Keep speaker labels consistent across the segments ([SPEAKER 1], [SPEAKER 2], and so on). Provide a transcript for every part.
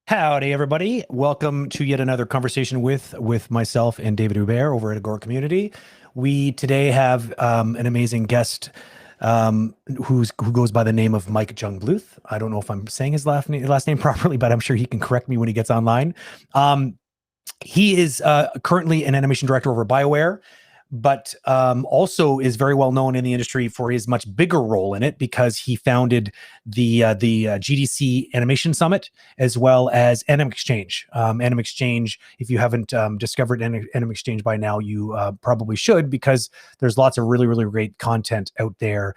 [SPEAKER 1] Howdy, everybody. Welcome to yet another conversation with myself and David Hubert over at Agora.Community. We today have an amazing guest who goes by the name of Mike Jungbluth. I don't know if I'm saying his last name properly, but I'm sure he can correct me when he gets online. He is currently an animation director over Bioware, but also is very well known in the industry for his much bigger role in it because he founded the GDC Animation Summit as well as Anima Exchange. Anima Exchange, if you haven't discovered Anima Exchange by now, you probably should, because there's lots of really, really great content out there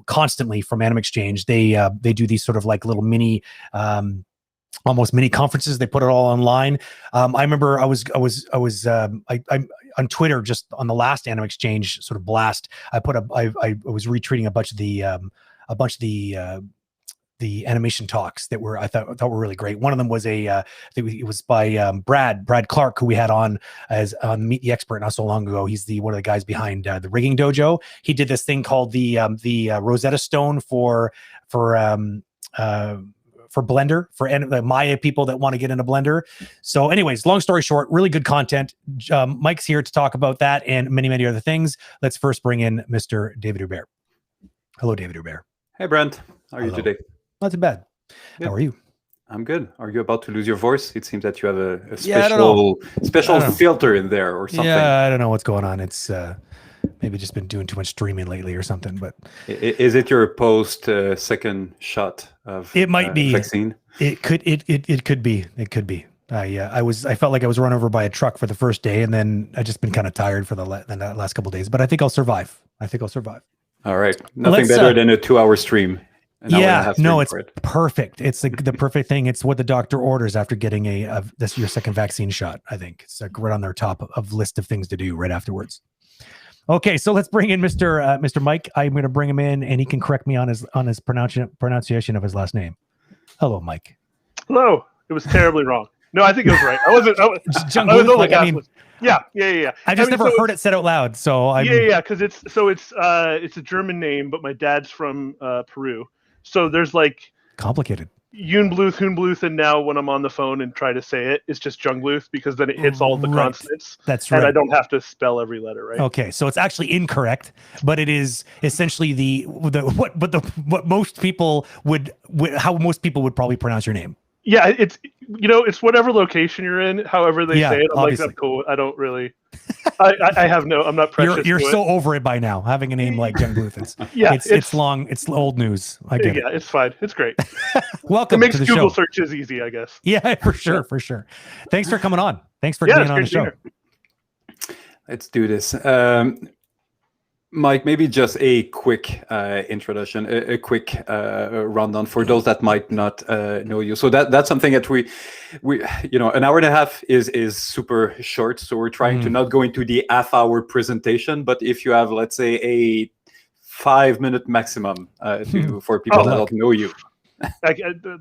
[SPEAKER 1] constantly from Anima Exchange. They do these sort of like little mini almost mini conferences. They put it all online. I remember I was on Twitter just on the last Anima Exchange sort of blast. I was retweeting a bunch of the animation talks that I thought were really great. One of them was it was by Brad Clark, who we had on as Meet the Expert not so long ago. He's one of the guys behind the Rigging Dojo. He did this thing called the Rosetta Stone for Blender, for the Maya people that want to get into Blender. So anyways, long story short, really good content. Mike's here to talk about that and many, many other things. Let's first bring in Mr. David Hubert. Hello, David Hubert.
[SPEAKER 2] Hey, Brent. How are you today?
[SPEAKER 1] Not too bad. Good. How are you?
[SPEAKER 2] I'm good. Are you about to lose your voice? It seems that you have a special filter in there or something.
[SPEAKER 1] Yeah, I don't know what's going on. It's maybe just been doing too much streaming lately or something. But
[SPEAKER 2] is it your post second shot of
[SPEAKER 1] it might be
[SPEAKER 2] vaccine?
[SPEAKER 1] It could be. I felt like I was run over by a truck for the first day, and then I just been kind of tired for the last couple of days. But I think I'll survive.
[SPEAKER 2] All right. Nothing better than a 2-hour stream.
[SPEAKER 1] It's perfect. It's the perfect thing. It's what the doctor orders after getting your second vaccine shot. I think it's like right on their top of list of things to do right afterwards. Okay, so let's bring in Mr. Mike. I'm going to bring him in, and he can correct me on his pronunciation of his last name. Hello, Mike.
[SPEAKER 3] Hello. It was terribly wrong. No, I think it was right. Yeah.
[SPEAKER 1] I just never heard it said out loud. So
[SPEAKER 3] because it's a German name, but my dad's from Peru, so there's like
[SPEAKER 1] complicated.
[SPEAKER 3] Jungbluth, and now when I'm on the phone and try to say it, it's just Jungbluth, because then it hits all the consonants.
[SPEAKER 1] That's right.
[SPEAKER 3] And I don't have to spell every letter, right?
[SPEAKER 1] Okay, so it's actually incorrect, but it is essentially what most people how most people would probably pronounce your name.
[SPEAKER 3] Yeah, it's it's whatever location you're in, however they say it. I'm
[SPEAKER 1] obviously.
[SPEAKER 3] like, that's cool. I don't really. I'm not precious.
[SPEAKER 1] You're so over it by now, having a name like Jungbluth. It's long. It's old news. I get it.
[SPEAKER 3] Yeah, it's fine. It's great.
[SPEAKER 1] Welcome.
[SPEAKER 3] It makes
[SPEAKER 1] to the
[SPEAKER 3] Google
[SPEAKER 1] show.
[SPEAKER 3] searches easy, I guess.
[SPEAKER 1] Yeah, for sure. Thanks for coming on. Thanks for being on the show.
[SPEAKER 2] Let's do this. Mike, maybe just a quick introduction, a quick rundown for those that might not know you. So that's something that we an hour and a half is super short. So we're trying to not go into the half-hour presentation, but if you have, let's say, a 5-minute maximum for people that don't know you.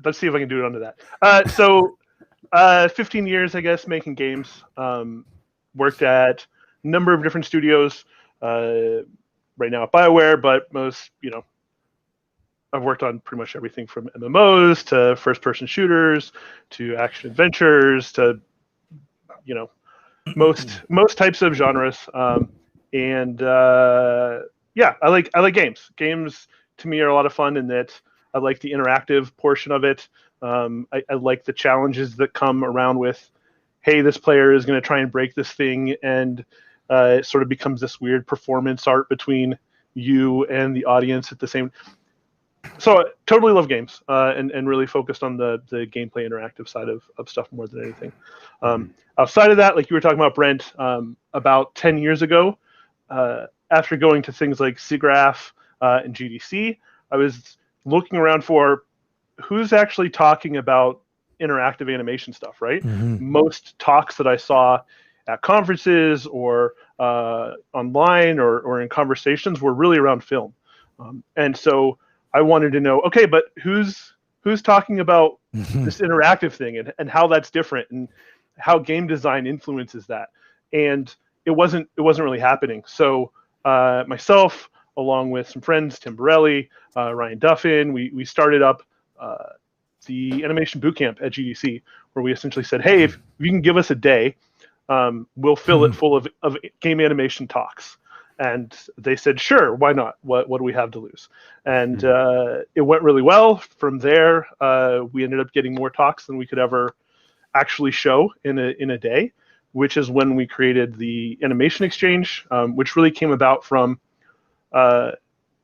[SPEAKER 3] Let's see if I can do it under that. 15 years, I guess, making games. Worked at a number of different studios. Right now at Bioware, but most, I've worked on pretty much everything from MMOs to first-person shooters to action adventures to, most types of genres. I like games. Games to me are a lot of fun in that I like the interactive portion of it. I like the challenges that come around with, hey, this player is going to try and break this thing, and it sort of becomes this weird performance art between you and the audience at the same. So I totally love games, and really focused on the gameplay interactive side of stuff more than anything. Outside of that, like you were talking about, Brent, about 10 years ago, after going to things like SIGGRAPH and GDC, I was looking around for who's actually talking about interactive animation stuff, right? Most talks that I saw at conferences or online or in conversations were really around film. And so I wanted to know, okay, but who's talking about this interactive thing and how that's different and how game design influences that? And it wasn't really happening. So myself, along with some friends, Tim Borelli, Ryan Duffin, we started up the animation bootcamp at GDC, where we essentially said, hey, if you can give us a day, we'll fill it full of game animation talks. And they said, sure, why not? What do we have to lose? And it went really well. From there, we ended up getting more talks than we could ever actually show in a day, which is when we created the Animation Exchange, which really came about from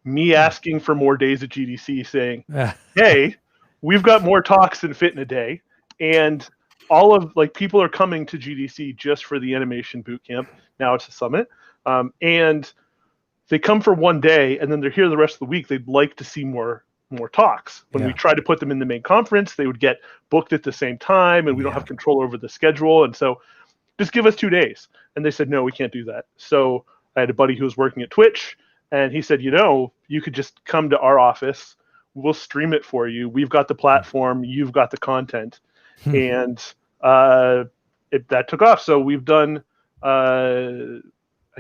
[SPEAKER 3] me asking for more days at GDC, saying, hey, we've got more talks than fit in a day. And all of people are coming to GDC just for the animation bootcamp. Now it's a summit. And they come for one day and then they're here the rest of the week. They'd like to see more talks. When we tried to put them in the main conference, they would get booked at the same time, and we don't have control over the schedule. And so just give us 2 days. And they said, no, we can't do that. So I had a buddy who was working at Twitch, and he said, you could just come to our office. We'll stream it for you. We've got the platform. You've got the content. And that took off. So we've done, I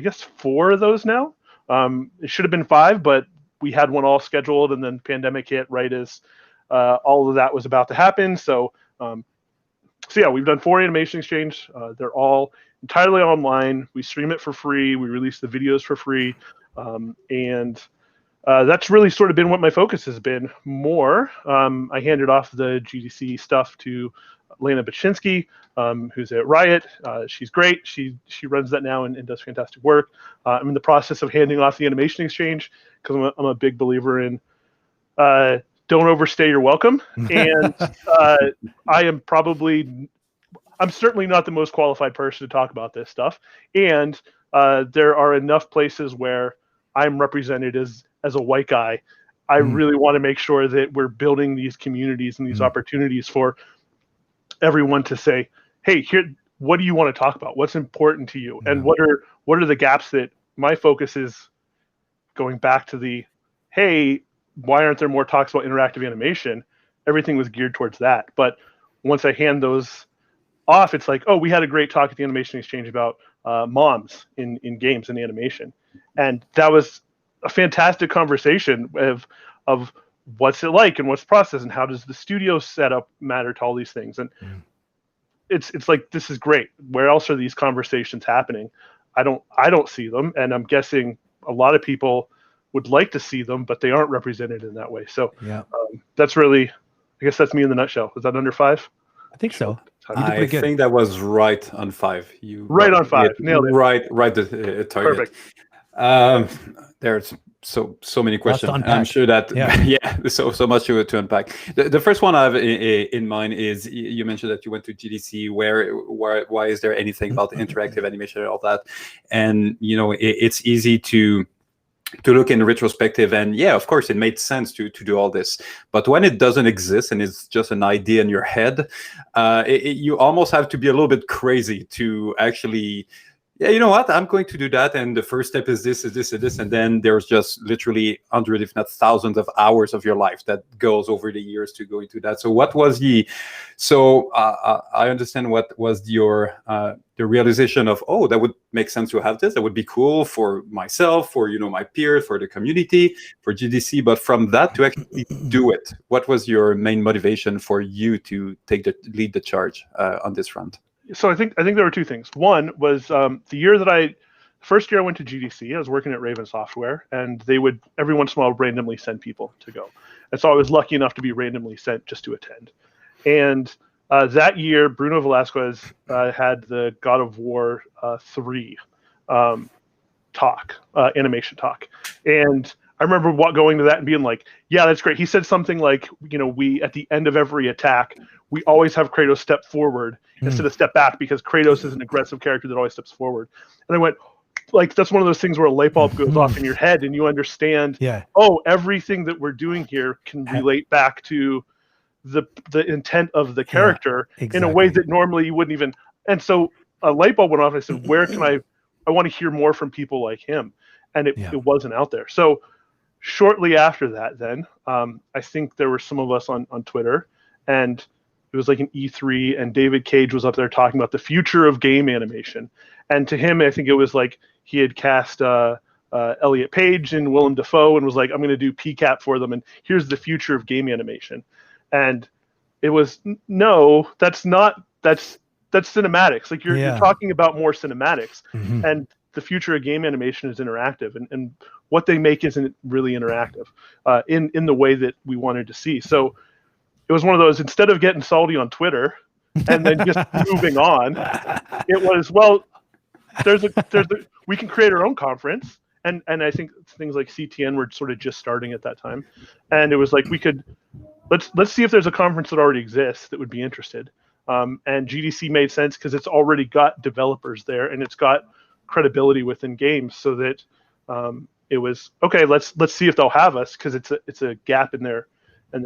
[SPEAKER 3] guess, 4 of those now. It should have been 5, but we had one all scheduled, and then pandemic hit right as all of that was about to happen. So yeah, we've done 4 Animation Exchange. They're all entirely online. We stream it for free. We release the videos for free. And that's really sort of been what my focus has been more. I handed off the GDC stuff to Lena Baczynski, who's at Riot. She's great. She runs that now and does fantastic work. I'm in the process of handing off the Animation Exchange because I'm a big believer in don't overstay your welcome. And I'm certainly not the most qualified person to talk about this stuff. And there are enough places where I'm represented as a white guy. I really want to make sure that we're building these communities and these opportunities for everyone to say, hey, here, what do you want to talk about? What's important to you? And what are the gaps that my focus is going back to the, hey, why aren't there more talks about interactive animation? Everything was geared towards that. But once I hand those off, it's like, oh, we had a great talk at the Animation Exchange about moms in games and animation. And that was a fantastic conversation of what's it like and what's the process and how does the studio setup matter to all these things. And it's like, this is great. Where else are these conversations happening? I don't see them. And I'm guessing a lot of people would like to see them, but they aren't represented in that way. So that's really, I guess that's me in the nutshell. Is that under 5?
[SPEAKER 1] I think so.
[SPEAKER 2] I think that was right on 5. You
[SPEAKER 3] right on 5. Nailed it.
[SPEAKER 2] Right the target.
[SPEAKER 3] Perfect.
[SPEAKER 2] There's so many questions.
[SPEAKER 1] I'm
[SPEAKER 2] sure that so much to unpack. The first one I have in mind is you mentioned that you went to GDC. Why is there anything about interactive animation and all that? And it's easy to look in retrospective, and of course it made sense to do all this. But when it doesn't exist and it's just an idea in your head, you almost have to be a little bit crazy to actually, you know what, I'm going to do that. And the first step is this, and then there's just literally hundreds, if not thousands of hours of your life that goes over the years to go into that. So what was I understand what was your the realization of, oh, that would make sense to have this. That would be cool for myself, for my peers, for the community, for GDC. But from that to actually do it, what was your main motivation for you to lead the charge on this front?
[SPEAKER 3] So I think there were 2 things. One was first year I went to GDC, I was working at Raven Software, and they would every once in a while randomly send people to go. And so I was lucky enough to be randomly sent just to attend. And that year, Bruno Velasquez had the God of War 3 animation talk. And I remember going to that and being like, yeah, that's great. He said something like, we, at the end of every attack, we always have Kratos step forward instead of step back, because Kratos is an aggressive character that always steps forward. And I went, like, that's one of those things where a light bulb goes off in your head and you understand, everything that we're doing here can relate back to the intent of the character in a way that normally you wouldn't even. And so a light bulb went off and I said, where can I want to hear more from people like him. And it wasn't out there. So shortly after that, then I think there were some of us on Twitter, and it was like an E3, and David Cage was up there talking about the future of game animation. And to him, I think it was like he had cast Elliot Page and Willem Dafoe and was like, I'm going to do PCAP for them, and here's the future of game animation. And it was, no, that's cinematics. Like you're talking about more cinematics, and the future of game animation is interactive, and what they make isn't really interactive in the way that we wanted to see. So it was one of those, instead of getting salty on Twitter and then just moving on, it was, well, we can create our own conference. And I think things like CTN were sort of just starting at that time. And it was like, let's see if there's a conference that already exists that would be interested. And GDC made sense because it's already got developers there and it's got credibility within games, so that it was okay. Let's see if they'll have us, because it's a gap in their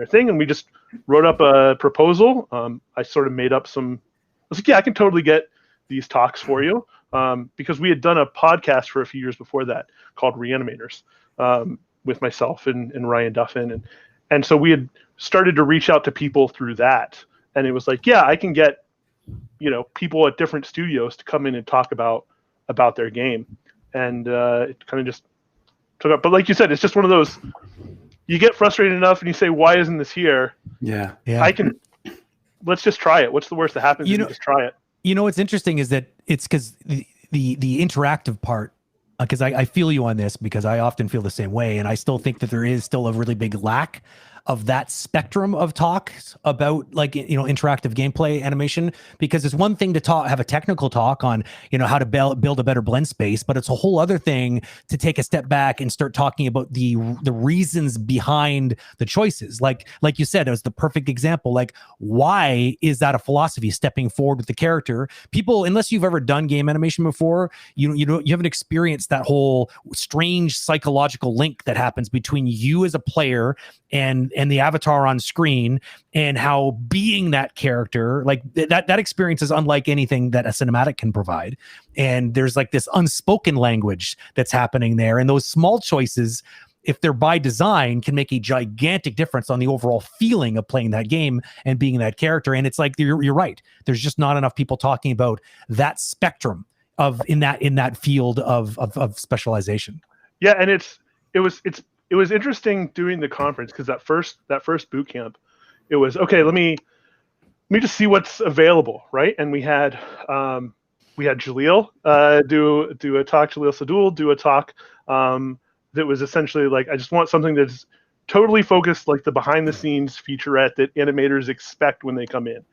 [SPEAKER 3] thing. And we just wrote up a proposal. I sort of made up I was like, yeah, I can totally get these talks for you, because we had done a podcast for a few years before that called Reanimators with myself and Ryan Duffin, and so we had started to reach out to people through that. And it was like, yeah, I can get, people at different studios to come in and talk about their game. And it kind of just took up. But like you said, it's just one of those, you get frustrated enough and you say, why isn't this here?
[SPEAKER 2] Yeah.
[SPEAKER 3] Let's just try it. What's the worst that happens if you just try it?
[SPEAKER 1] What's interesting is that it's because the interactive part, because I feel you on this, because I often feel the same way. And I still think that there is still a really big lack of that spectrum of talks about, like, interactive gameplay animation, because it's one thing to have a technical talk on, how to build a better blend space, but it's a whole other thing to take a step back and start talking about the reasons behind the choices. Like you said, it was the perfect example. Like, why is that a philosophy, stepping forward with the character? People, unless you've ever done game animation before, you haven't experienced that whole strange psychological link that happens between you as a player and the avatar on screen, and how being that character, like that experience is unlike anything that a cinematic can provide. And there's like this unspoken language that's happening there. And those small choices, if they're by design, can make a gigantic difference on the overall feeling of playing that game and being that character. And it's like, you're right. There's just not enough people talking about that spectrum in that field of specialization.
[SPEAKER 3] Yeah. And it was interesting doing the conference, because that first boot camp, it was okay. Let me just see what's available, right? And we had Jaleel do a talk. Jaleel Sadul do a talk that was essentially like, I just want something that's totally focused, like the behind the scenes featurette that animators expect when they come in.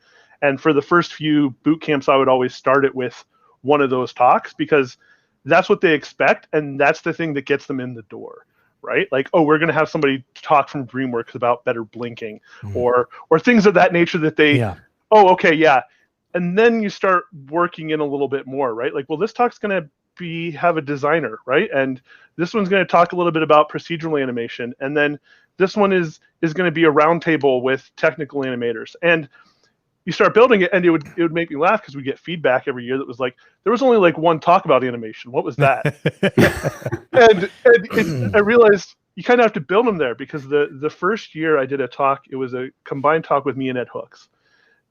[SPEAKER 3] And for the first few boot camps, I would always start it with one of those talks, because that's what they expect, and that's the thing that gets them in the door. Right? Like, oh, we're going to have somebody talk from DreamWorks about better blinking, or things of that nature that they, oh, okay, yeah. And then you start working in a little bit more, right? Like, well, this talk's going to have a designer, right? And this one's going to talk a little bit about procedural animation. And then this one is going to be a roundtable with technical animators. And you start building it, and it would make me laugh, because we get feedback every year that was like, there was only like one talk about animation. What was that? and I realized you kind of have to build them there, because the first year I did a talk, it was a combined talk with me and Ed Hooks.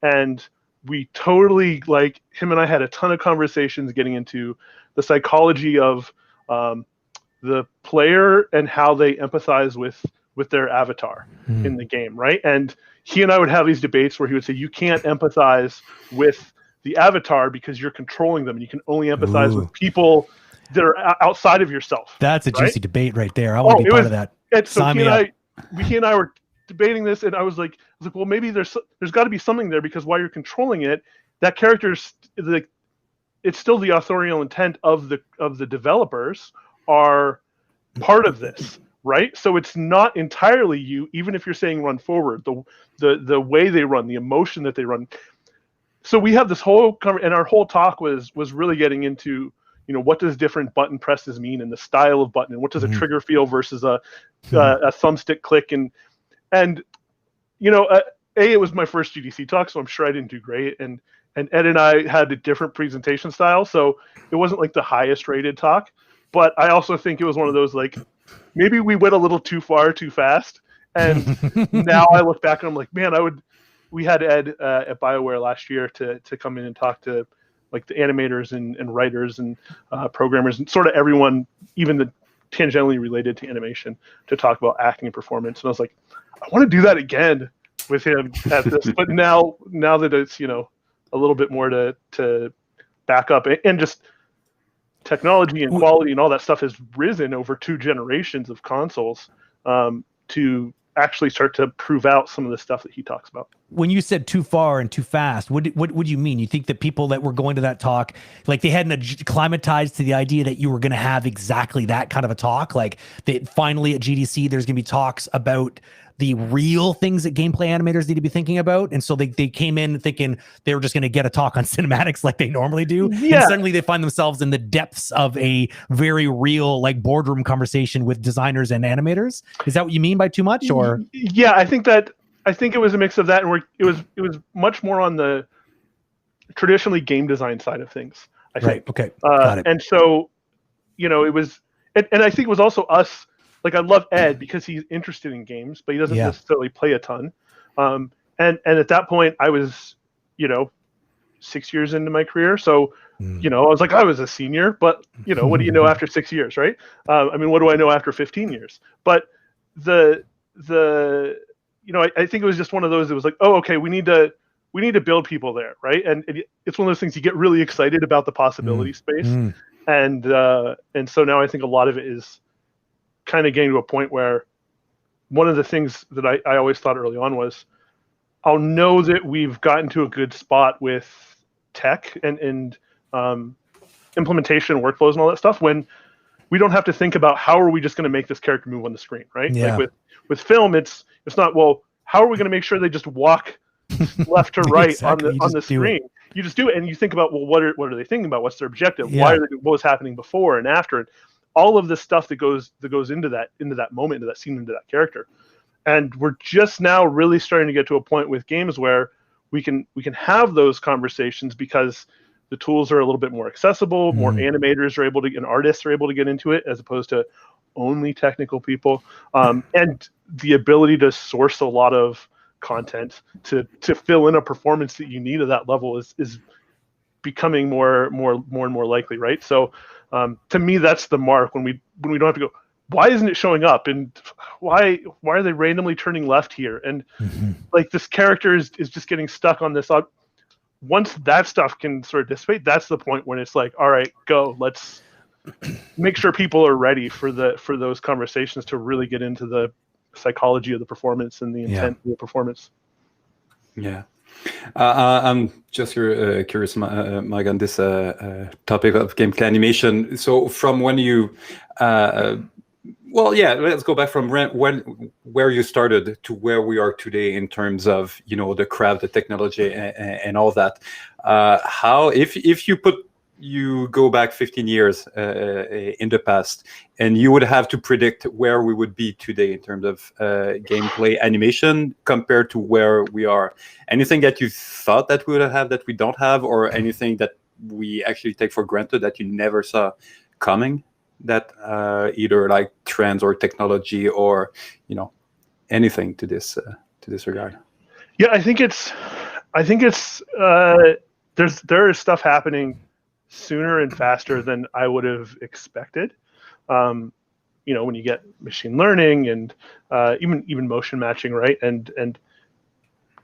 [SPEAKER 3] And we totally, like, him and I had a ton of conversations getting into the psychology of the player and how they empathize with their avatar in the game, right? And he and I would have these debates where he would say, you can't empathize with the avatar because you're controlling them, and you can only empathize with people that are outside of yourself.
[SPEAKER 1] That's a juicy debate right there. I want to be part of that.
[SPEAKER 3] And so he and I were debating this, and I was like, well, maybe there's got to be something there, because while you're controlling it, that character's like, it's still the authorial intent of the developers are part of this, right? So it's not entirely you, even if you're saying run forward. The way they run, the emotion that they run. So we have this whole and our whole talk was really getting into, what does different button presses mean, and the style of button, and what does a trigger feel versus a thumbstick click, and it was my first GDC talk, so I'm sure I didn't do great, and Ed and I had a different presentation style, so it wasn't like the highest rated talk, but I also think it was one of those, like, maybe we went a little too far too fast, and now I look back and I'm like, man, we had Ed at Bioware last year to come in and talk to, like, the animators and writers and programmers and sort of everyone, even the tangentially related to animation, to talk about acting and performance. And I was like, I want to do that again with him at this. But now that it's, a little bit more to back up, and just technology and quality and all that stuff has risen over 2 generations of consoles, to actually start to prove out some of the stuff that he talks about.
[SPEAKER 1] When you said too far and too fast, what do you mean? You think that people that were going to that talk, like, they hadn't acclimatized to the idea that you were going to have exactly that kind of a talk? Like, that finally at GDC, there's going to be talks about the real things that gameplay animators need to be thinking about. And so they came in thinking they were just going to get a talk on cinematics like they normally do.
[SPEAKER 3] Yeah.
[SPEAKER 1] And suddenly they find themselves in the depths of a very real, like, boardroom conversation with designers and animators. Is that what you mean by too much? Or
[SPEAKER 3] yeah, I think it was a mix of that, and it was much more on the traditionally game design side of things, I think.
[SPEAKER 1] Right. Okay. Got it.
[SPEAKER 3] And so, it was, and I think it was also us. Like, I love Ed because he's interested in games, but he doesn't necessarily play a ton. And at that point, I was, 6 years into my career, so I was like, I was a senior, but what do you know after 6 years, right? I mean, what do I know after 15 years? But I think it was just one of those. It was like, oh, okay, we need to build people there, right? And it's one of those things, you get really excited about the possibility space, and so now I think a lot of it is kind of getting to a point where one of the things that I always thought early on was, I'll know that we've gotten to a good spot with tech and implementation, workflows, and all that stuff, when we don't have to think about how are we just going to make this character move on the screen, right?
[SPEAKER 1] Yeah.
[SPEAKER 3] Like with film, it's not, well, how are we going to make sure they just walk left to right
[SPEAKER 1] Exactly.
[SPEAKER 3] on the screen? You just do it, and you think about, well, what are they thinking about? What's their objective?
[SPEAKER 1] Yeah.
[SPEAKER 3] Why are what was happening before and after? And all of the stuff that goes into that moment, into that scene, into that character. And we're just now really starting to get to a point with games where we can have those conversations, because the tools are a little bit more accessible, more animators are able to, and artists are able to get into it, as opposed to only technical people. And the ability to source a lot of content to fill in a performance that you need at that level is becoming more and more likely, right? So to me, that's the mark, when we don't have to go, why isn't it showing up, and why are they randomly turning left here, and like, this character is just getting stuck on this. Once that stuff can sort of dissipate, that's the point when it's like, all right, go, let's make sure people are ready for those conversations to really get into the psychology of the performance and the intent of the performance.
[SPEAKER 2] Yeah. I'm just curious, Mike, on this topic of gameplay animation. So from when you, let's go back from where you started to where we are today in terms of, the craft, the technology, and all that. How, if you go back 15 years in the past, and you would have to predict where we would be today in terms of gameplay animation compared to where we are. Anything that you thought that we would have that we don't have, or anything that we actually take for granted that you never saw coming, that either like trends or technology or, anything to this regard?
[SPEAKER 3] Yeah, I think there is stuff happening sooner and faster than I would have expected. When you get machine learning and even motion matching, right? And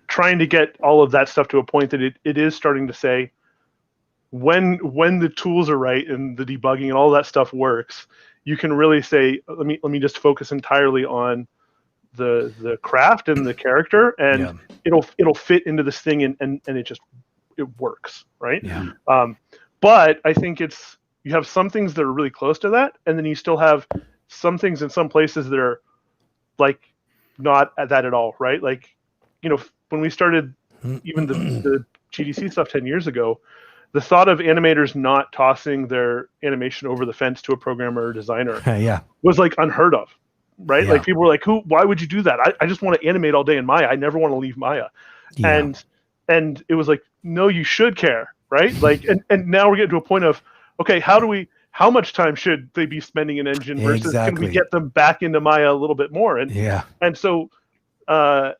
[SPEAKER 3] trying to get all of that stuff to a point that it is starting to say, when the tools are right and the debugging and all that stuff works, you can really say, let me just focus entirely on the craft and the character, and it'll fit into this thing, and it works, right? But I think you have some things that are really close to that, and then you still have some things in some places that are like not at that at all, right? Like, when we started even the GDC stuff 10 years ago, the thought of animators not tossing their animation over the fence to a programmer or designer was like unheard of, right? Like people were like, why would you do that? I just want to animate all day in Maya. I never want to leave Maya. And it was like, no, you should care, right? Like, and now we're getting to a point of, okay, how much time should they be spending in Engine versus can we get them back into Maya a little bit more? And so, I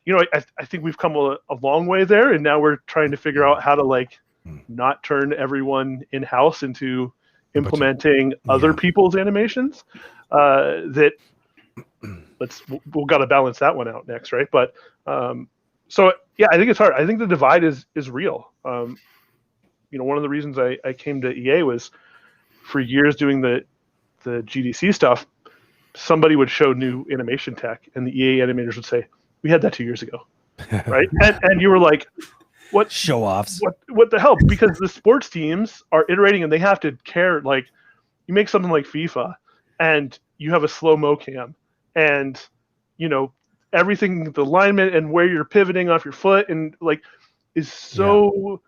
[SPEAKER 3] think we've come a long way there, and now we're trying to figure out how to like not turn everyone in-house into implementing other people's animations. We've got to balance that one out next, right? But so yeah, I think it's hard. I think the divide is real. One of the reasons I came to EA was for years doing the GDC stuff. Somebody would show new animation tech, and the EA animators would say, "We had that 2 years ago," right? and you were like, "What
[SPEAKER 1] show-offs?
[SPEAKER 3] What the hell?" Because the sports teams are iterating, and they have to care. Like, you make something like FIFA, and you have a slow-mo cam, and everything, the alignment and where you're pivoting off your foot, and like, is so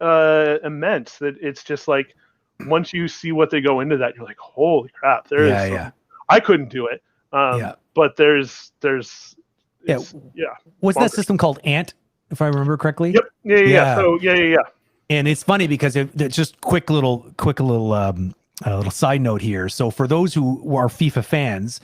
[SPEAKER 3] immense that it's just like, once you see what they go into that, you're like, holy crap, there is. I couldn't do it, but there's.
[SPEAKER 1] Was that system called Ant, if I remember correctly?
[SPEAKER 3] Yep. Yeah. So yeah.
[SPEAKER 1] And it's funny because it's just quick little side note here. So for those who are FIFA fans,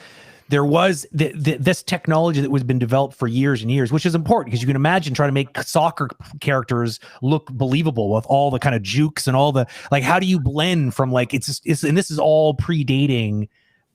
[SPEAKER 1] there was this technology that was been developed for years and years, which is important because you can imagine trying to make soccer characters look believable with all the kind of jukes and all the, like, how do you blend from like, and this is all predating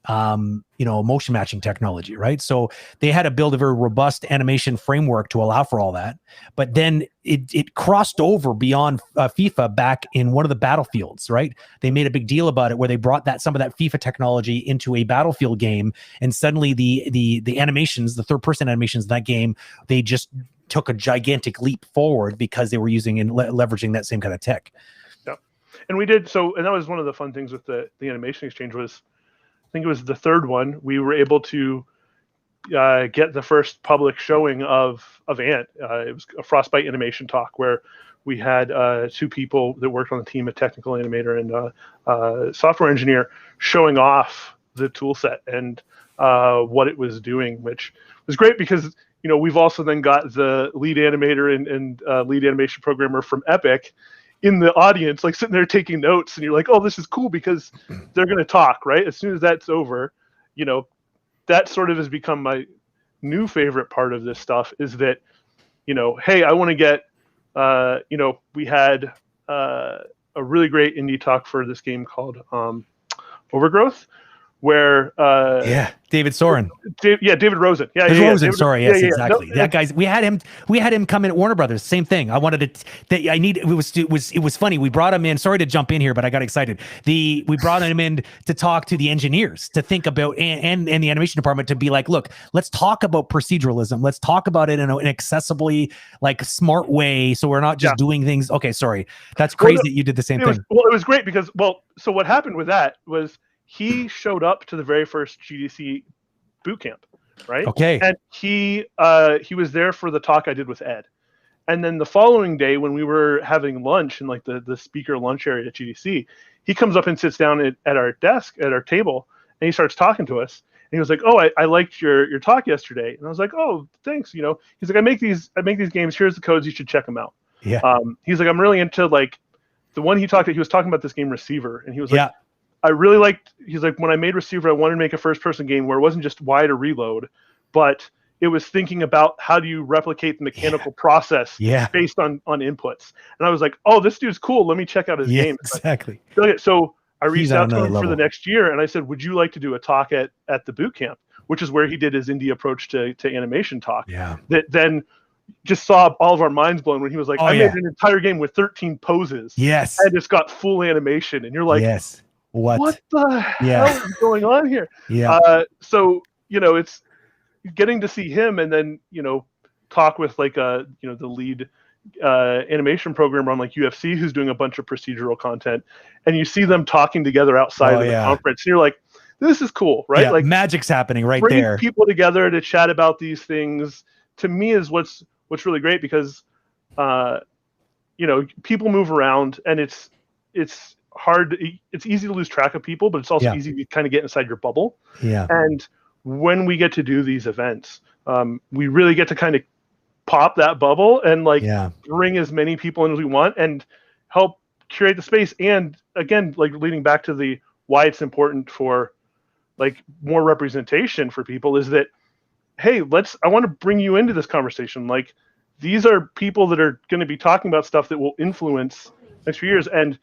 [SPEAKER 1] motion matching technology, right? So they had to build a very robust animation framework to allow for all that. But then it crossed over beyond FIFA back in one of the Battlefields, right? They made a big deal about it where they brought some of that FIFA technology into a Battlefield game, and suddenly the animations, the third person animations in that game, they just took a gigantic leap forward because they were using and leveraging that same kind of tech.
[SPEAKER 3] Yeah, and we did so, and that was one of the fun things with the animation exchange was, I think it was the third one, we were able to get the first public showing of Ant. It was a Frostbite animation talk where we had two people that worked on the team, a technical animator and a software engineer, showing off the tool set and what it was doing, which was great because we've also then got the lead animator and lead animation programmer from Epic in the audience, like sitting there taking notes, and you're like, oh, this is cool because they're going to talk, right? As soon as that's over, that sort of has become my new favorite part of this stuff is that, hey, I want to get, we had a really great indie talk for this game called Overgrowth, where
[SPEAKER 1] David Soren.
[SPEAKER 3] David Rosen.
[SPEAKER 1] Rosen. Sorry, yes, exactly.
[SPEAKER 3] No,
[SPEAKER 1] that guy's. We had him come in at Warner Brothers. Same thing. I wanted to. It was funny. We brought him in. Sorry to jump in here, but I got excited. We brought him in to talk to the engineers, to think about and the animation department, to be like, look, let's talk about proceduralism. Let's talk about it in an accessibly, like, smart way, so we're not just doing things. Okay, sorry, that's crazy that you did the same thing.
[SPEAKER 3] It was great because so what happened with that was, he showed up to the very first GDC boot camp, right?
[SPEAKER 1] Okay.
[SPEAKER 3] And he was there for the talk I did with Ed. And then the following day, when we were having lunch in like the speaker lunch area at GDC, he comes up and sits down at our desk, at our table, and he starts talking to us. And he was like, "Oh, I liked your talk yesterday." And I was like, "Oh, thanks." He's like, "I make these games. Here's the codes. You should check them out."
[SPEAKER 1] Yeah.
[SPEAKER 3] He's like, "I'm really into like the one he was talking about this game Receiver," and he was like, I really liked, he's like, when I made Receiver, I wanted to make a first-person game where it wasn't just wide or reload, but it was thinking about how do you replicate the mechanical process based on inputs. And I was like, oh, this dude's cool. Let me check out his game.
[SPEAKER 1] Exactly.
[SPEAKER 3] So I reached out to him for the next year, and I said, would you like to do a talk at the boot camp, which is where he did his indie approach to animation talk.
[SPEAKER 1] Yeah.
[SPEAKER 3] That then just saw all of our minds blown when he was like, I made an entire game with 13 poses.
[SPEAKER 1] Yes.
[SPEAKER 3] And it's got full animation. And you're like,
[SPEAKER 1] yes. What
[SPEAKER 3] the hell is going on here?
[SPEAKER 1] Yeah.
[SPEAKER 3] So, getting to see him and then, talk with like the lead animation programmer on like UFC who's doing a bunch of procedural content, and you see them talking together outside of the conference, and you're like, this is cool, right?
[SPEAKER 1] Yeah,
[SPEAKER 3] like
[SPEAKER 1] magic's happening right
[SPEAKER 3] bringing
[SPEAKER 1] there.
[SPEAKER 3] people together to chat about these things, to me, is what's really great, because people move around, and it's hard, it's easy to lose track of people, but it's also easy to kind of get inside your bubble. And when we get to do these events, we really get to kind of pop that bubble and like bring as many people in as we want and help curate the space. And again, like leading back to the why it's important for like more representation for people, is that, hey, I want to bring you into this conversation. Like, these are people that are going to be talking about stuff that will influence next few years. And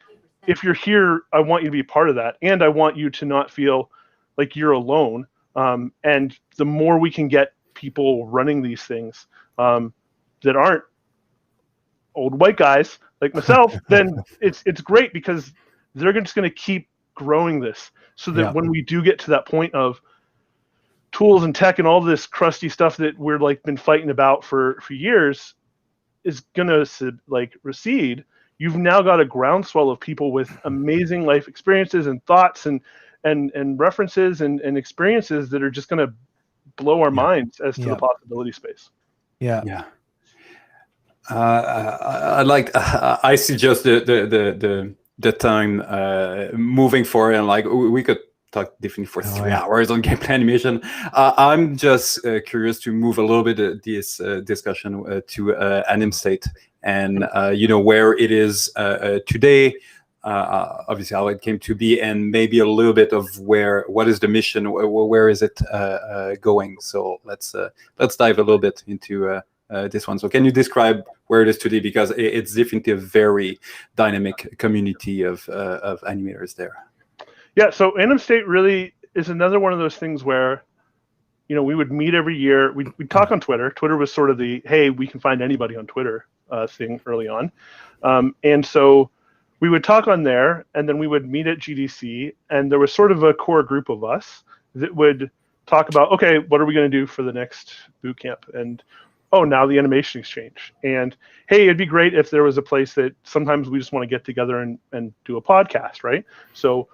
[SPEAKER 3] if you're here, I want you to be part of that. And I want you to not feel like you're alone. And the more we can get people running these things that aren't old white guys like myself, then it's great, because they're just going to keep growing this, so that when we do get to that point of tools and tech and all this crusty stuff that we're like been fighting about for years is gonna like recede, you've now got a groundswell of people with amazing life experiences and thoughts and references and experiences that are just gonna blow our minds as to the possibility space.
[SPEAKER 2] I see just the time moving forward, and like we could talk definitely for 3 hours on gameplay animation. I'm just curious to move a little bit this discussion to Anima State, and where it is today. Obviously, how it came to be, and maybe a little bit of what is the mission, where is it going. So let's dive a little bit into this one. So can you describe where it is today, because it's definitely a very dynamic community of animators there.
[SPEAKER 3] Yeah, so Anima State really is another one of those things where, we would meet every year. We'd talk on Twitter. Twitter was sort of the, hey, we can find anybody on Twitter thing early on. And so we would talk on there, and then we would meet at GDC, and there was sort of a core group of us that would talk about, okay, what are we going to do for the next boot camp? And now the animation exchange. And hey, it'd be great if there was a place that sometimes we just want to get together and do a podcast, right? So,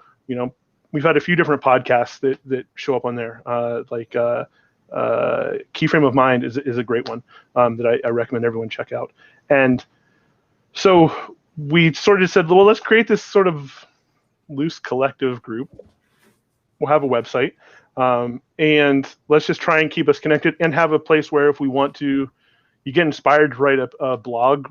[SPEAKER 3] we've had a few different podcasts that show up on there. Keyframe of Mind is a great one that I recommend everyone check out. And so we sort of said, well, let's create this sort of loose collective group. We'll have a website. And let's just try and keep us connected, and have a place where if we want to, you get inspired to write a blog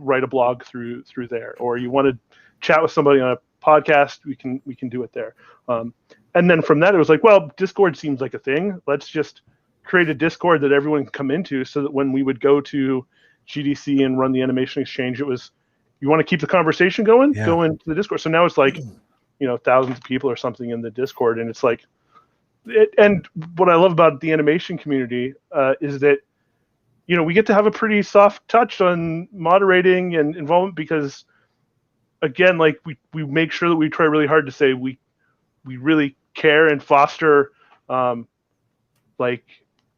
[SPEAKER 3] through there, or you want to chat with somebody on a podcast, we can do it there. And then from that, it was like, well, Discord seems like a thing. Let's just create a Discord that everyone can come into, so that when we would go to GDC and run the animation exchange, it was, you want to keep the conversation going, go into the Discord. So now it's like, thousands of people or something in the Discord, and it's like, and what I love about the animation community is that, we get to have a pretty soft touch on moderating and involvement, because again, like we make sure that we try really hard to say we really care and foster like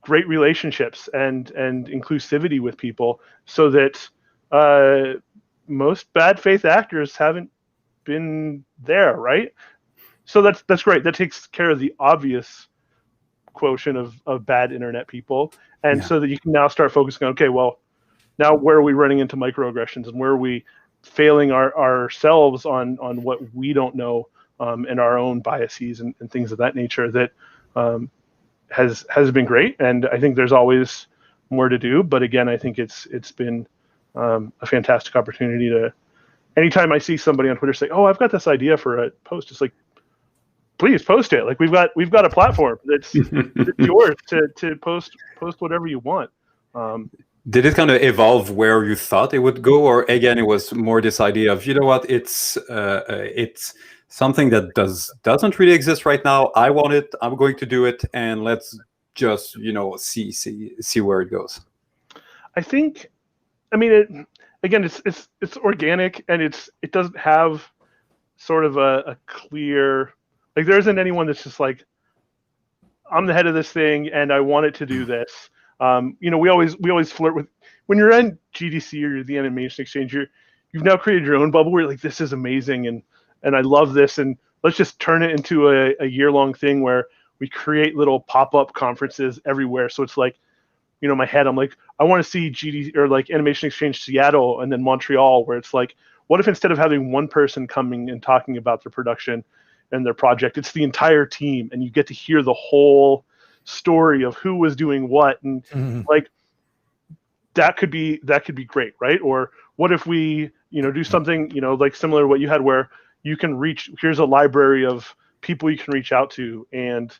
[SPEAKER 3] great relationships and inclusivity with people, so that most bad faith actors haven't been there, right? So that's great. That takes care of the obvious quotient of bad internet people, and so that you can now start focusing on, okay, well, now where are we running into microaggressions, and where are we failing ourselves on what we don't know, and our own biases and things of that nature. That has been great, and I think there's always more to do. But again, I think it's been a fantastic opportunity to. Anytime I see somebody on Twitter say, "Oh, I've got this idea for a post," it's like, please post it. Like we've got a platform that's yours to post whatever you want.
[SPEAKER 2] Did it kind of evolve where you thought it would go, or again, it was more this idea of, what, it's something that doesn't really exist right now. I want it. I'm going to do it, and let's just see where it goes.
[SPEAKER 3] I think, again, it's organic, and it doesn't have sort of a clear, like there isn't anyone that's just like, I'm the head of this thing and I want it to do this. We always flirt with, when you're in GDC or you're the Animation Exchange, you've now created your own bubble where you're like, this is amazing and I love this, and let's just turn it into a year-long thing where we create little pop-up conferences everywhere. So it's like, in my head, I'm like, I want to see GDC or like Animation Exchange Seattle and then Montreal, where it's like, what if instead of having one person coming and talking about their production and their project, it's the entire team, and you get to hear the whole story of who was doing what, and like that could be great, right? Or what if we do something like similar to what you had, where you can here's a library of people you can reach out to, and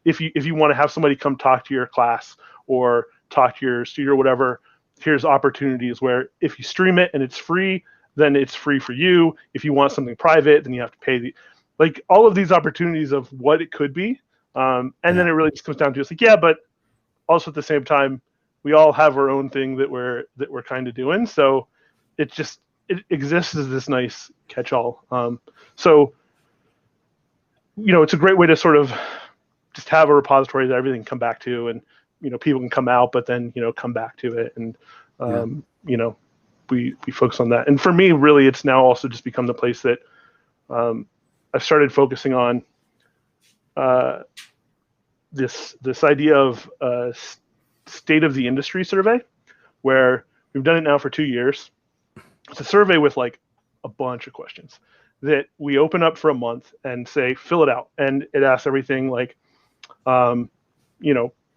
[SPEAKER 3] if you want to have somebody come talk to your class or talk to your studio or whatever, here's opportunities where if you stream it and it's free, then it's free for you. If you want something private, then you have to pay like all of these opportunities of what it could be. And then it really just comes down to, it's like, yeah, but also at the same time, we all have our own thing that we're kind of doing. So it exists as this nice catch-all. So it's a great way to sort of just have a repository that everything can come back to, and people can come out, but then come back to it, and we focus on that. And for me, really, it's now also just become the place that I've started focusing on this idea of state of the industry survey, where we've done it now for 2 years. It's a survey with like a bunch of questions that we open up for a month and say, fill it out. And it asks everything like, how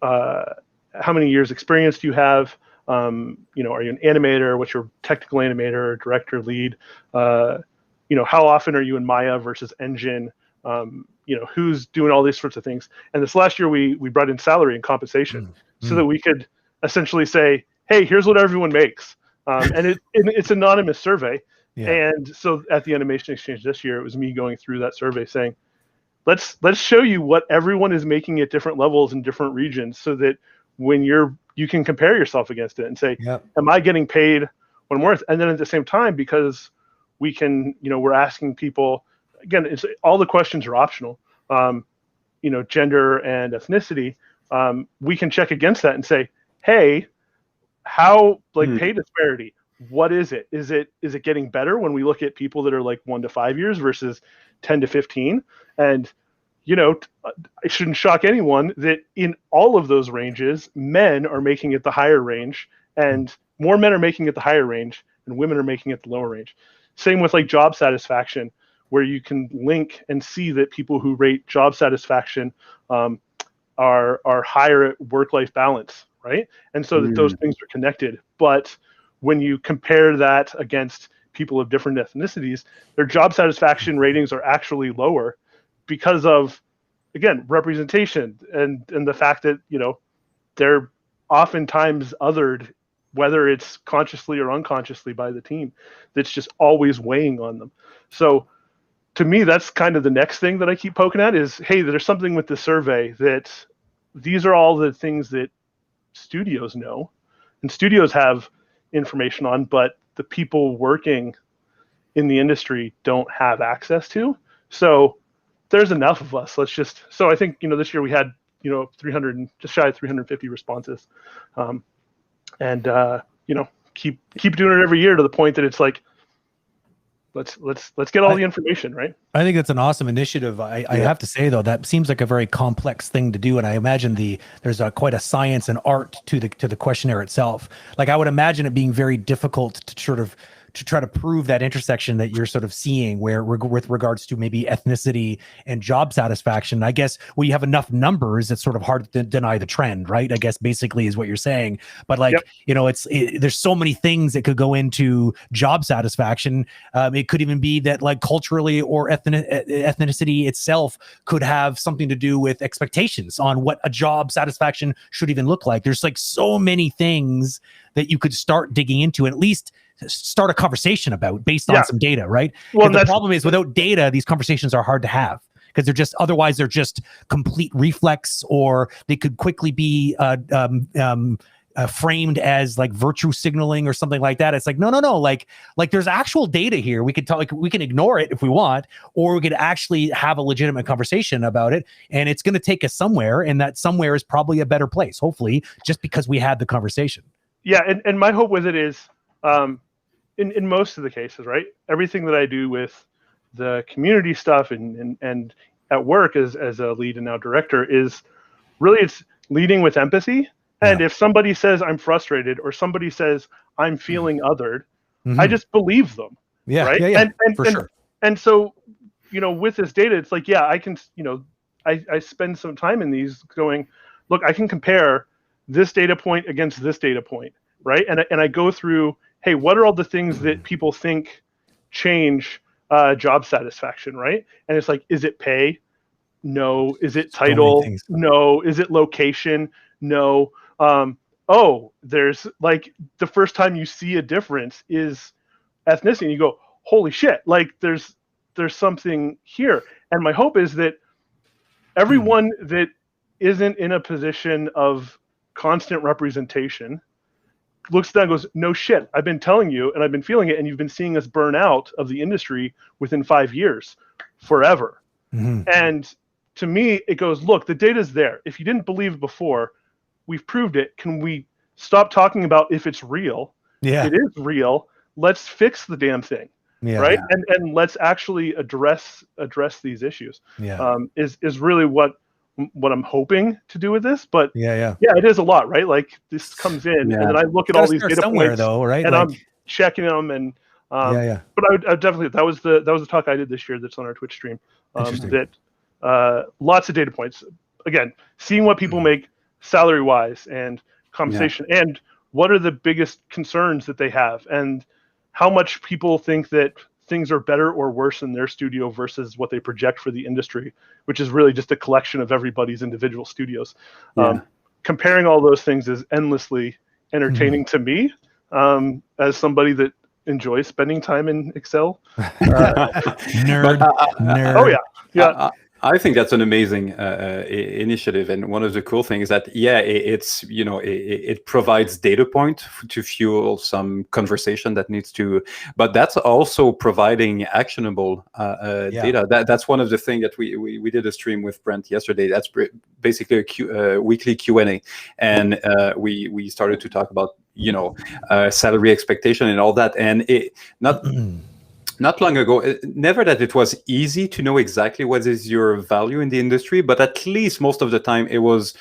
[SPEAKER 3] many years experience do you have? Are you an animator? What's your technical animator, director, lead? How often are you in Maya versus Engine? Who's doing all these sorts of things? And this last year, we brought in salary and compensation so that we could essentially say, hey, here's what everyone makes. And it's an anonymous survey. Yeah. And so at the Animation Exchange this year, it was me going through that survey saying, let's show you what everyone is making at different levels in different regions, so that when you can compare yourself against it and say, yep, am I getting paid what I'm worth? And then at the same time, because we can, we're asking people, again, it's all the questions are optional, gender and ethnicity. We can check against that and say, hey, how pay disparity? What is it? Is it getting better when we look at people that are like 1 to 5 years versus 10 to 15? And it shouldn't shock anyone that in all of those ranges, men are making it the higher range, and more men are making it the higher range, and women are making it the lower range. Same with like job satisfaction, where you can link and see that people who rate job satisfaction are higher at work-life balance, right? And so that those things are connected. But when you compare that against people of different ethnicities, their job satisfaction ratings are actually lower because of, again, representation and the fact that, they're oftentimes othered, whether it's consciously or unconsciously by the team, that's just always weighing on them. So to me, that's kind of the next thing that I keep poking at is, hey, there's something with the survey that these are all the things that studios know and studios have information on, but the people working in the industry don't have access to. So there's enough of us. So I think, this year we had, 300, just shy of 350 responses. And keep doing it every year to the point that it's like, let's get all the information, right?
[SPEAKER 1] I think that's an awesome initiative. I have to say though, that seems like a very complex thing to do, and I imagine there's quite a science and art to the questionnaire itself. Like I would imagine it being very difficult to try to prove that intersection that you're sort of seeing, where with regards to maybe ethnicity and job satisfaction. I guess when you have enough numbers, it's sort of hard to deny the trend, right? I guess basically is what you're saying. But like, yep, there's so many things that could go into job satisfaction. It could even be that like culturally or ethnicity itself could have something to do with expectations on what a job satisfaction should even look like. There's like so many things that you could start digging into, and at least start a conversation about based on some data, right? Well, the problem is without data, these conversations are hard to have because they're just complete reflex, or they could quickly be framed as like virtue signaling or something like that. It's like, no, like there's actual data here. We could talk, we can ignore it if we want, or we could actually have a legitimate conversation about it. And it's going to take us somewhere, and that somewhere is probably a better place, hopefully, just because we had the conversation.
[SPEAKER 3] Yeah. And my hope with it is, in most of the cases, right, everything that I do with the community stuff and at work as a lead and now director is really, it's leading with empathy. And if somebody says I'm frustrated, or somebody says I'm feeling othered, I just believe them.
[SPEAKER 1] Yeah,
[SPEAKER 3] right.
[SPEAKER 1] Yeah, for sure.
[SPEAKER 3] And so, with this data, it's like, I can, I spend some time in these going, look, I can compare this data point against this data point, right? And I go through, hey, what are all the things that people think change job satisfaction, right? And it's like, is it pay? No. Is it title? No. Is it location? No. There's like, the first time you see a difference is ethnicity, and you go, holy shit, like there's something here. And my hope is that everyone that isn't in a position of constant representation looks at that and goes, no shit, I've been telling you and I've been feeling it, and you've been seeing us burn out of the industry within 5 years, forever. And to me, it goes, look, the data's there. If you didn't believe it before, we've proved it. Can we stop talking about if it's real?
[SPEAKER 1] Yeah.
[SPEAKER 3] It is real. Let's fix the damn thing.
[SPEAKER 1] Yeah.
[SPEAKER 3] Right. And let's actually address these issues. Is really what I'm hoping to do with this. But it is a lot, right? Like this comes in and then I look at all these data points, though, right? And I'm checking them and but I would definitely, that was the talk I did this year that's on our Twitch stream. That lots of data points. Again, seeing what people make salary wise and compensation, and what are the biggest concerns that they have, and how much people think that things are better or worse in their studio versus what they project for the industry, which is really just a collection of everybody's individual studios. Comparing all those things is endlessly entertaining to me, as somebody that enjoys spending time in Excel.
[SPEAKER 1] Nerd.
[SPEAKER 3] Oh yeah.
[SPEAKER 2] I think that's an amazing initiative, and one of the cool things is that it provides data point to fuel some conversation that needs to, but that's also providing actionable data. That's one of the things that we did a stream with Brent yesterday. That's basically a weekly Q&A, and we started to talk about salary expectation and all that, and it not long ago, never that it was easy to know exactly what is your value in the industry, but at least most of the time it was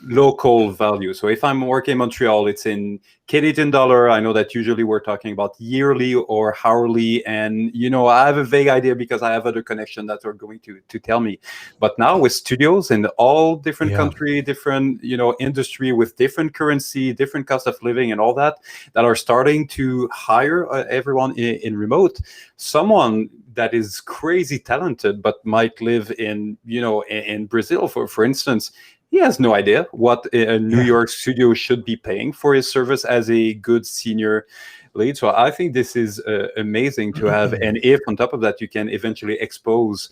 [SPEAKER 2] local value. So if I'm working in Montreal, it's in Canadian dollar. I know that usually we're talking about yearly or hourly, and I have a vague idea because I have other connections that are going to tell me. But now with studios in all different country, different industry with different currency, different cost of living, and all that are starting to hire everyone in remote. Someone that is crazy talented but might live in in Brazil, for instance. He has no idea what a New York studio should be paying for his service as a good senior lead. So I think this is amazing to have. And if on top of that, you can eventually expose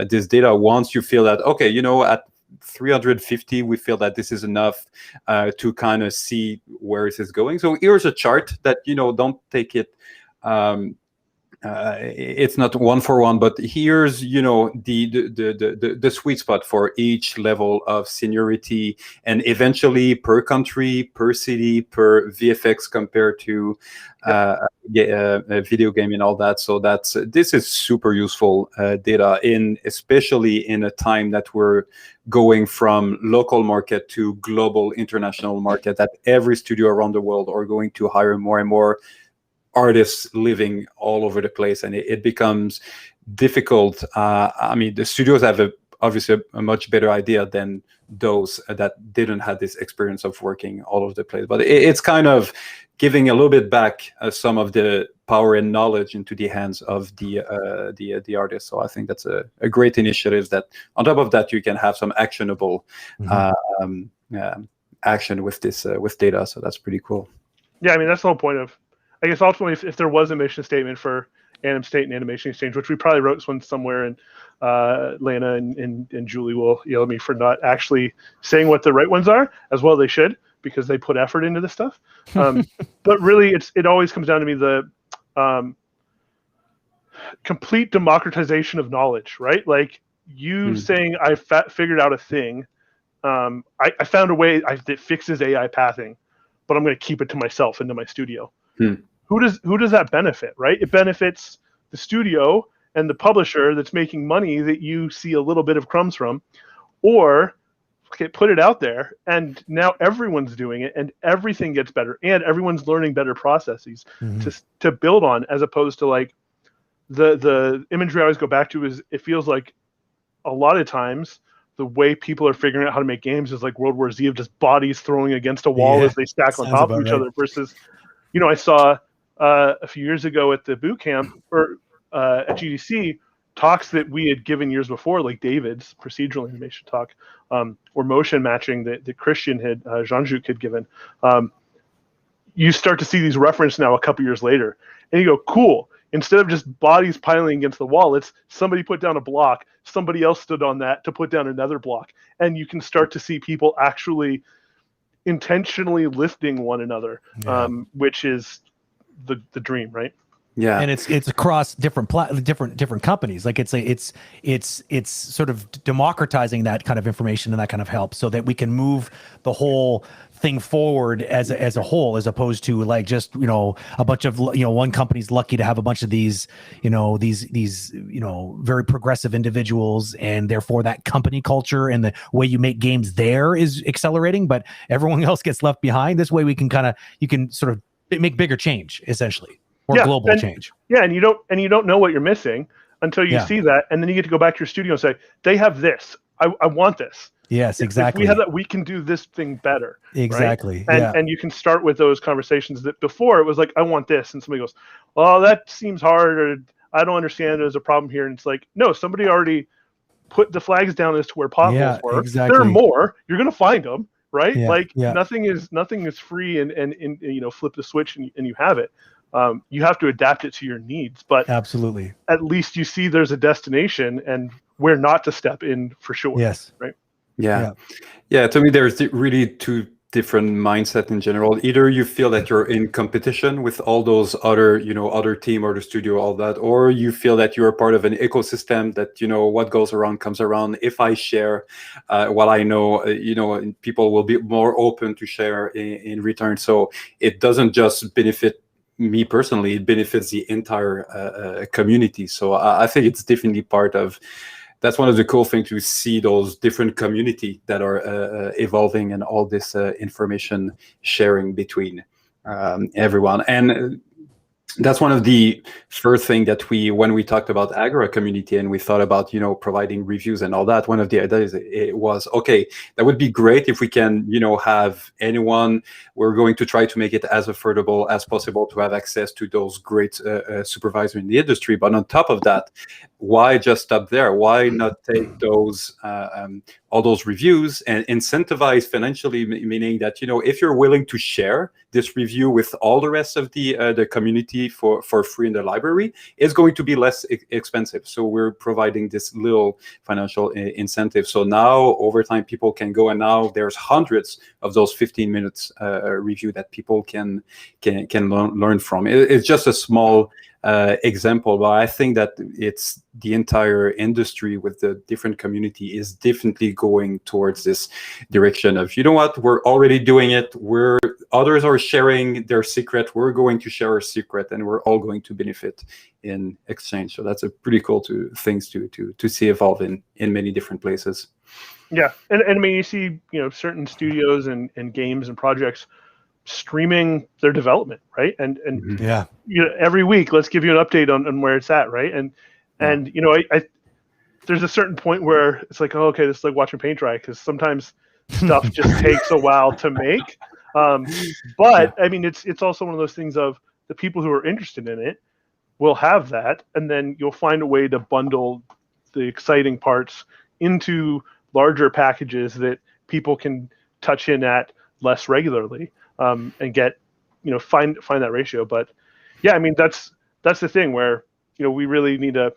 [SPEAKER 2] this data once you feel that, okay, at 350, we feel that this is enough to kind of see where it is going. So here's a chart that, don't take it. It's not one for one, but here's the sweet spot for each level of seniority, and eventually per country, per city, per VFX compared to a video game and all that. So this is super useful data, especially in a time that we're going from local market to global international market, that every studio around the world are going to hire more and more artists living all over the place, and it becomes difficult. The studios have obviously a much better idea than those that didn't have this experience of working all over the place. But it's kind of giving a little bit back some of the power and knowledge into the hands of the artists. So I think that's a great initiative. That on top of that, you can have some actionable action with this with data. So that's pretty cool.
[SPEAKER 3] Yeah, that's the whole point of. I guess ultimately, if there was a mission statement for Anima State and Animation Exchange, which we probably wrote one somewhere, and Lana and Julie will yell at me for not actually saying what the right ones are, as well they should, because they put effort into this stuff. But really, it always comes down to me the complete democratization of knowledge, right? Like you saying, I figured out a thing. I found a way that fixes AI pathing, but I'm going to keep it to myself into my studio. Who does that benefit, right? It benefits the studio and the publisher that's making money that you see a little bit of crumbs from, or put it out there and now everyone's doing it and everything gets better and everyone's learning better processes to build on, as opposed to like the imagery I always go back to is it feels like a lot of times the way people are figuring out how to make games is like World War Z of just bodies throwing against a wall as they stack on top of each other versus, I saw a few years ago at the boot camp or at GDC talks that we had given years before, like David's procedural animation talk, or motion matching that Christian had, Jean-Juc had given. You start to see these references now a couple years later, and you go, cool. Instead of just bodies piling against the wall, it's somebody put down a block, somebody else stood on that to put down another block, and you can start to see people actually intentionally lifting one another, which is the dream, right?
[SPEAKER 2] Yeah,
[SPEAKER 1] and it's across different companies. Like it's sort of democratizing that kind of information and that kind of help, so that we can move the whole thing forward as a whole, as opposed to like just a bunch of one company's lucky to have a bunch of these very progressive individuals, and therefore that company culture and the way you make games there is accelerating, but everyone else gets left behind. This way we can you can sort of make bigger change essentially. Or global change. Yeah,
[SPEAKER 3] and you don't know what you're missing until you see that, and then you get to go back to your studio and say, they have this. I want this.
[SPEAKER 1] Yes, exactly.
[SPEAKER 3] If we have that, we can do this thing better.
[SPEAKER 1] Exactly.
[SPEAKER 3] Right? And you can start with those conversations that before it was like, I want this, and somebody goes, well, that seems hard, or I don't understand, there's a problem here. And it's like, no, somebody already put the flags down as to where potholes were.
[SPEAKER 1] Exactly.
[SPEAKER 3] There are more. You're gonna find them, right?
[SPEAKER 1] Yeah.
[SPEAKER 3] Nothing is free and flip the switch and you have it. You have to adapt it to your needs, but
[SPEAKER 1] absolutely,
[SPEAKER 3] at least you see there's a destination and where not to step in for sure.
[SPEAKER 1] Yes.
[SPEAKER 3] Right.
[SPEAKER 2] Yeah. To me, there's really two different mindsets in general. Either you feel that you're in competition with all those other team or the studio, all that, or you feel that you're a part of an ecosystem that, what goes around comes around. If I share what I know, people will be more open to share in return. So it doesn't just benefit me personally, it benefits the entire community. So I think it's definitely that's one of the cool things, to see those different community that are evolving and all this information sharing between everyone. And that's one of the first thing that when we talked about Agora.Community and we thought about, providing reviews and all that, one of the ideas it was, okay, that would be great if we can, have anyone. We're going to try to make it as affordable as possible to have access to those great supervisors in the industry. But on top of that, why just stop there? Why not take those all those reviews and incentivize financially, meaning that, if you're willing to share this review with all the rest of the community for free in the library, it's going to be less expensive. So we're providing this little financial incentive. So now over time, people can go, and now there's hundreds of those 15 minutes review that people can learn from. It's just a small example, but I think that it's the entire industry with the different community is definitely going towards this direction of, what, we're already doing it. Others are sharing their secret. We're going to share our secret, and we're all going to benefit in exchange. So that's a pretty cool things to see evolve in many different places.
[SPEAKER 3] Yeah, and I mean, you see, certain studios and games and projects streaming their development, right? And every week, let's give you an update on where it's at, right? And I there's a certain point where it's like, oh, okay, this is like watching paint dry, because sometimes stuff just takes a while to make. But I mean, it's also one of those things of the people who are interested in it will have that, and then you'll find a way to bundle the exciting parts into larger packages that people can touch in at less regularly, and get, find that ratio. But yeah, I mean, that's the thing where, we really need to,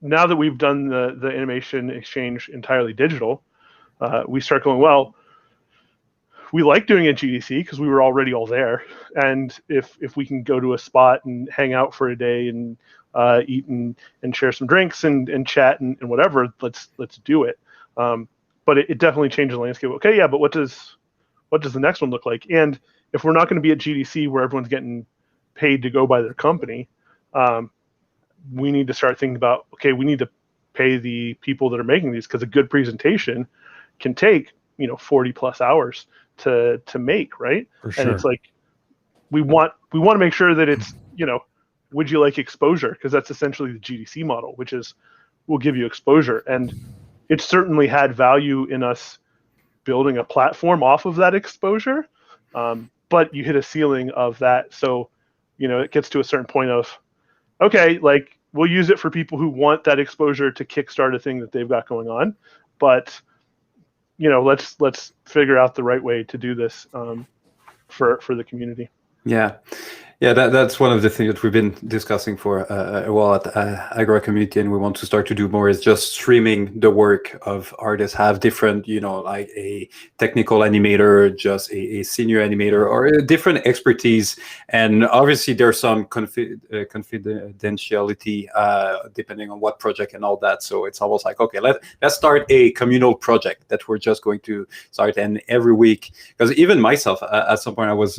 [SPEAKER 3] now that we've done the animation exchange entirely digital, we start going, well, we like doing it at GDC because we were already all there, and if we can go to a spot and hang out for a day and eat and share some drinks and chat and whatever, let's do it. But it definitely changed the landscape. Okay, yeah, but what does the next one look like? And if we're not going to be at GDC where everyone's getting paid to go by their company, we need to start thinking about, okay, we need to pay the people that are making these, because a good presentation can take 40 plus hours to make, right?
[SPEAKER 1] For sure.
[SPEAKER 3] And it's like we want to make sure that it's would you like exposure, because that's essentially the GDC model, which is we'll give you exposure. And it certainly had value in us building a platform off of that exposure, but you hit a ceiling of that. So it gets to a certain point of, okay, like we'll use it for people who want that exposure to kickstart a thing that they've got going on, but let's figure out the right way to do this for the community.
[SPEAKER 2] Yeah, that's one of the things that we've been discussing for a while at Agora.Community, and we want to start to do more, is just streaming the work of artists, have different, like a technical animator, just a senior animator, or a different expertise. And obviously there's some confidentiality depending on what project and all that. So it's almost like, okay, let's start a communal project that we're just going to start. And every week, because even myself, at some point I was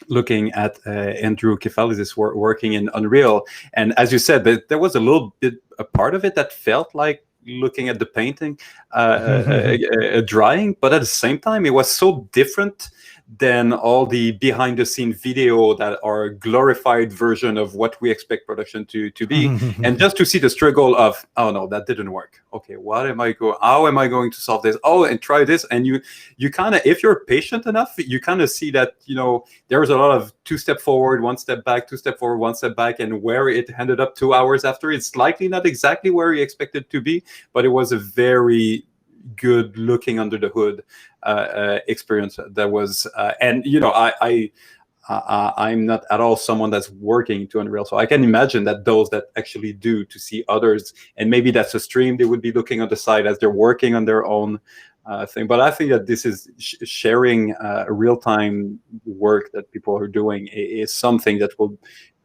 [SPEAKER 2] looking at Andrew Kefalizis working in Unreal, and as you said, there was a little bit a part of it that felt like looking at the painting, drawing, but at the same time, it was so different than all the behind the scene video that are a glorified version of what we expect production to be. And just to see the struggle of, oh no, that didn't work. Okay, how am I going to solve this? Oh, and try this. And you kind of, if you're patient enough, you kind of see that, there's a lot of 2 step forward, 1 step back, 2 step forward, 1 step back, and where it ended up 2 hours after, it's likely not exactly where you expected to be, but it was a very good looking under the hood experience that was and I'm not at all someone that's working to Unreal, so I can imagine that those that actually do, to see others, and maybe that's a stream they would be looking on the side as they're working on their own thing. But I think that this is sharing real-time work that people are doing is something that will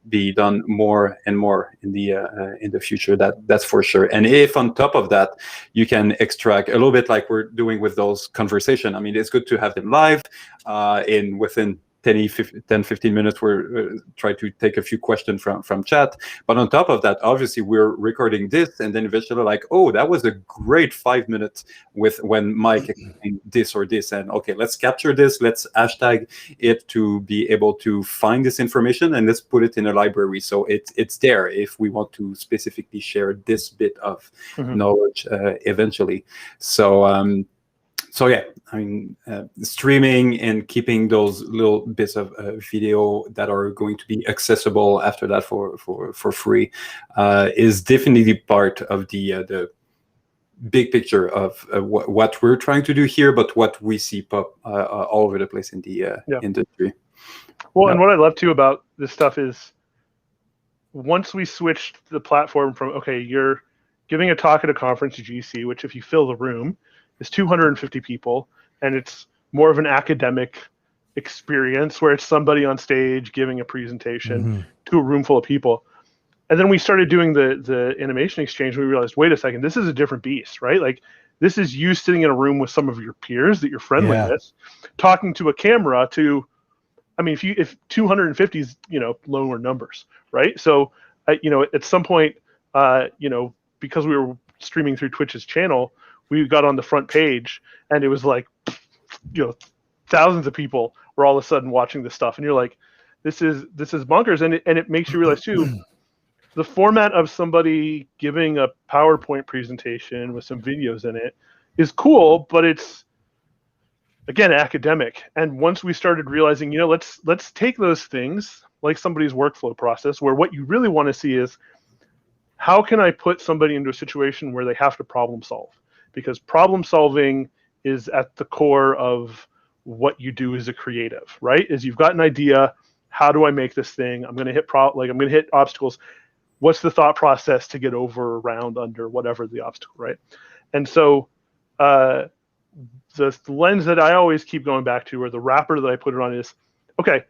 [SPEAKER 2] be done more and more in the future. That's for sure. And if on top of that you can extract a little bit like we're doing with those conversation, I mean, it's good to have them live within 10-15 minutes. We're try to take a few questions from chat, but on top of that, obviously we're recording this, and then eventually like, oh, that was a great 5 minutes with when Mike explained this or this, and okay, let's capture this, let's hashtag it to be able to find this information, and let's put it in a library so it's there if we want to specifically share this bit of knowledge eventually. So yeah, I mean, streaming and keeping those little bits of video that are going to be accessible after that for free is definitely part of the big picture of what we're trying to do here, but what we see pop all over the place in the industry.
[SPEAKER 3] Well, and what I love too about this stuff is once we switched the platform from, okay, you're giving a talk at a conference at GC, which if you fill the room is 250 people, and it's more of an academic experience where it's somebody on stage giving a presentation to a room full of people. And then we started doing the animation exchange, and we realized, wait a second, this is a different beast, right? Like, this is you sitting in a room with some of your peers that you're friendly with, talking to a camera to, I mean, if 250 is, lower numbers, right? So, at some point, because we were streaming through Twitch's channel, we got on the front page, and it was like, thousands of people were all of a sudden watching this stuff, and you're like, this is bonkers, and it makes you realize too, the format of somebody giving a PowerPoint presentation with some videos in it is cool, but it's again academic. And once we started realizing, let's take those things like somebody's workflow process, where what you really want to see is, how can I put somebody into a situation where they have to problem solve? Because problem solving is at the core of what you do as a creative, right? Is you've got an idea, how do I make this thing? I'm going to hit I'm going to hit obstacles. What's the thought process to get over, around, under, whatever the obstacle, right? And so the lens that I always keep going back to, or the wrapper that I put it on, is, okay,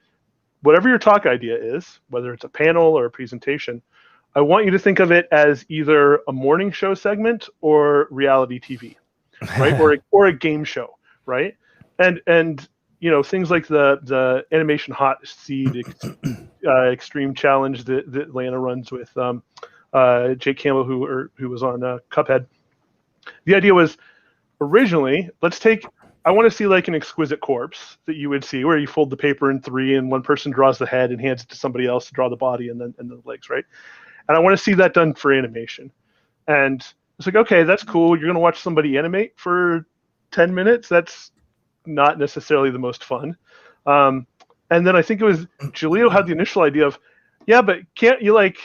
[SPEAKER 3] whatever your talk idea is, whether it's a panel or a presentation, I want you to think of it as either a morning show segment or reality TV, right? or a game show, right? And you know, things like the animation hot seat extreme challenge that Atlanta runs with Jake Campbell, who was on Cuphead. The idea was, originally, I want to see like an exquisite corpse that you would see where you fold the paper in three and one person draws the head and hands it to somebody else to draw the body and the legs, right? And I want to see that done for animation. And it's like, okay, that's cool. You're going to watch somebody animate for 10 minutes. That's not necessarily the most fun. And then I think it was Jaleel had the initial idea of, yeah, but can't you like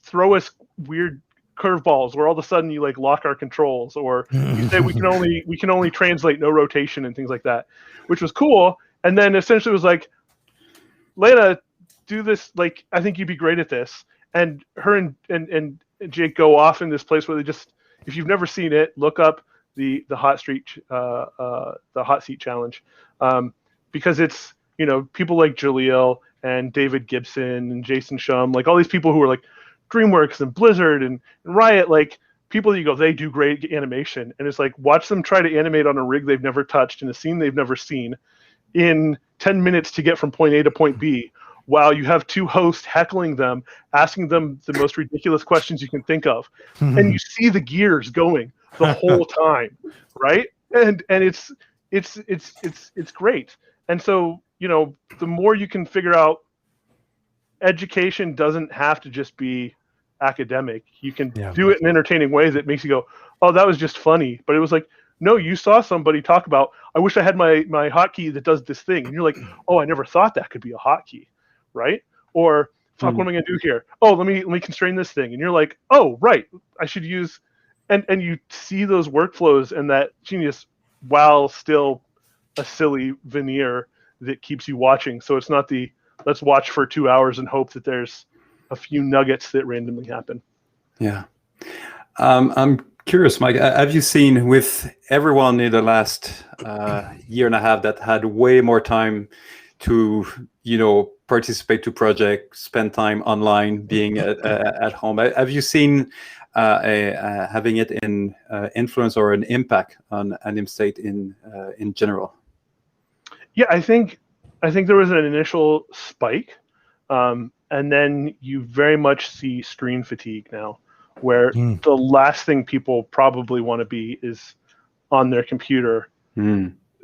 [SPEAKER 3] throw us weird curveballs where all of a sudden you like lock our controls, or you say we can only translate, no rotation and things like that, which was cool. And then essentially was like, Lena, do this, like, I think you'd be great at this. And her and Jake go off in this place where they just, if you've never seen it, look up the hot seat challenge, because it's, you know, people like Jaleel and David Gibson and Jason Shum, like all these people who are like DreamWorks and Blizzard and Riot, like people that you go, they do great animation. And it's like, watch them try to animate on a rig they've never touched in a scene they've never seen in 10 minutes to get from point A to point B, while you have two hosts heckling them, asking them the most ridiculous questions you can think of. And you see the gears going the whole time, right? And it's great. And so, you know, the more you can figure out, education doesn't have to just be academic. You can do it in entertaining ways that makes you go, oh, that was just funny. But it was like, no, you saw somebody talk about, I wish I had my hotkey that does this thing. And you're like, oh, I never thought that could be a hotkey, right? Or, fuck, what am I going to do here? Oh, let me constrain this thing. And you're like, oh, right, I should use, and you see those workflows and that genius while still a silly veneer that keeps you watching. So it's not the, let's watch for 2 hours and hope that there's a few nuggets that randomly happen.
[SPEAKER 2] Yeah. I'm curious, Mike, have you seen with everyone in the last year and a half that had way more time to, you know, participate to projects, spend time online, being at home, have you seen having it in influence or an impact on Anima State in general?
[SPEAKER 3] Yeah, I think there was an initial spike, and then you very much see screen fatigue now, where the last thing people probably want to be is on their computer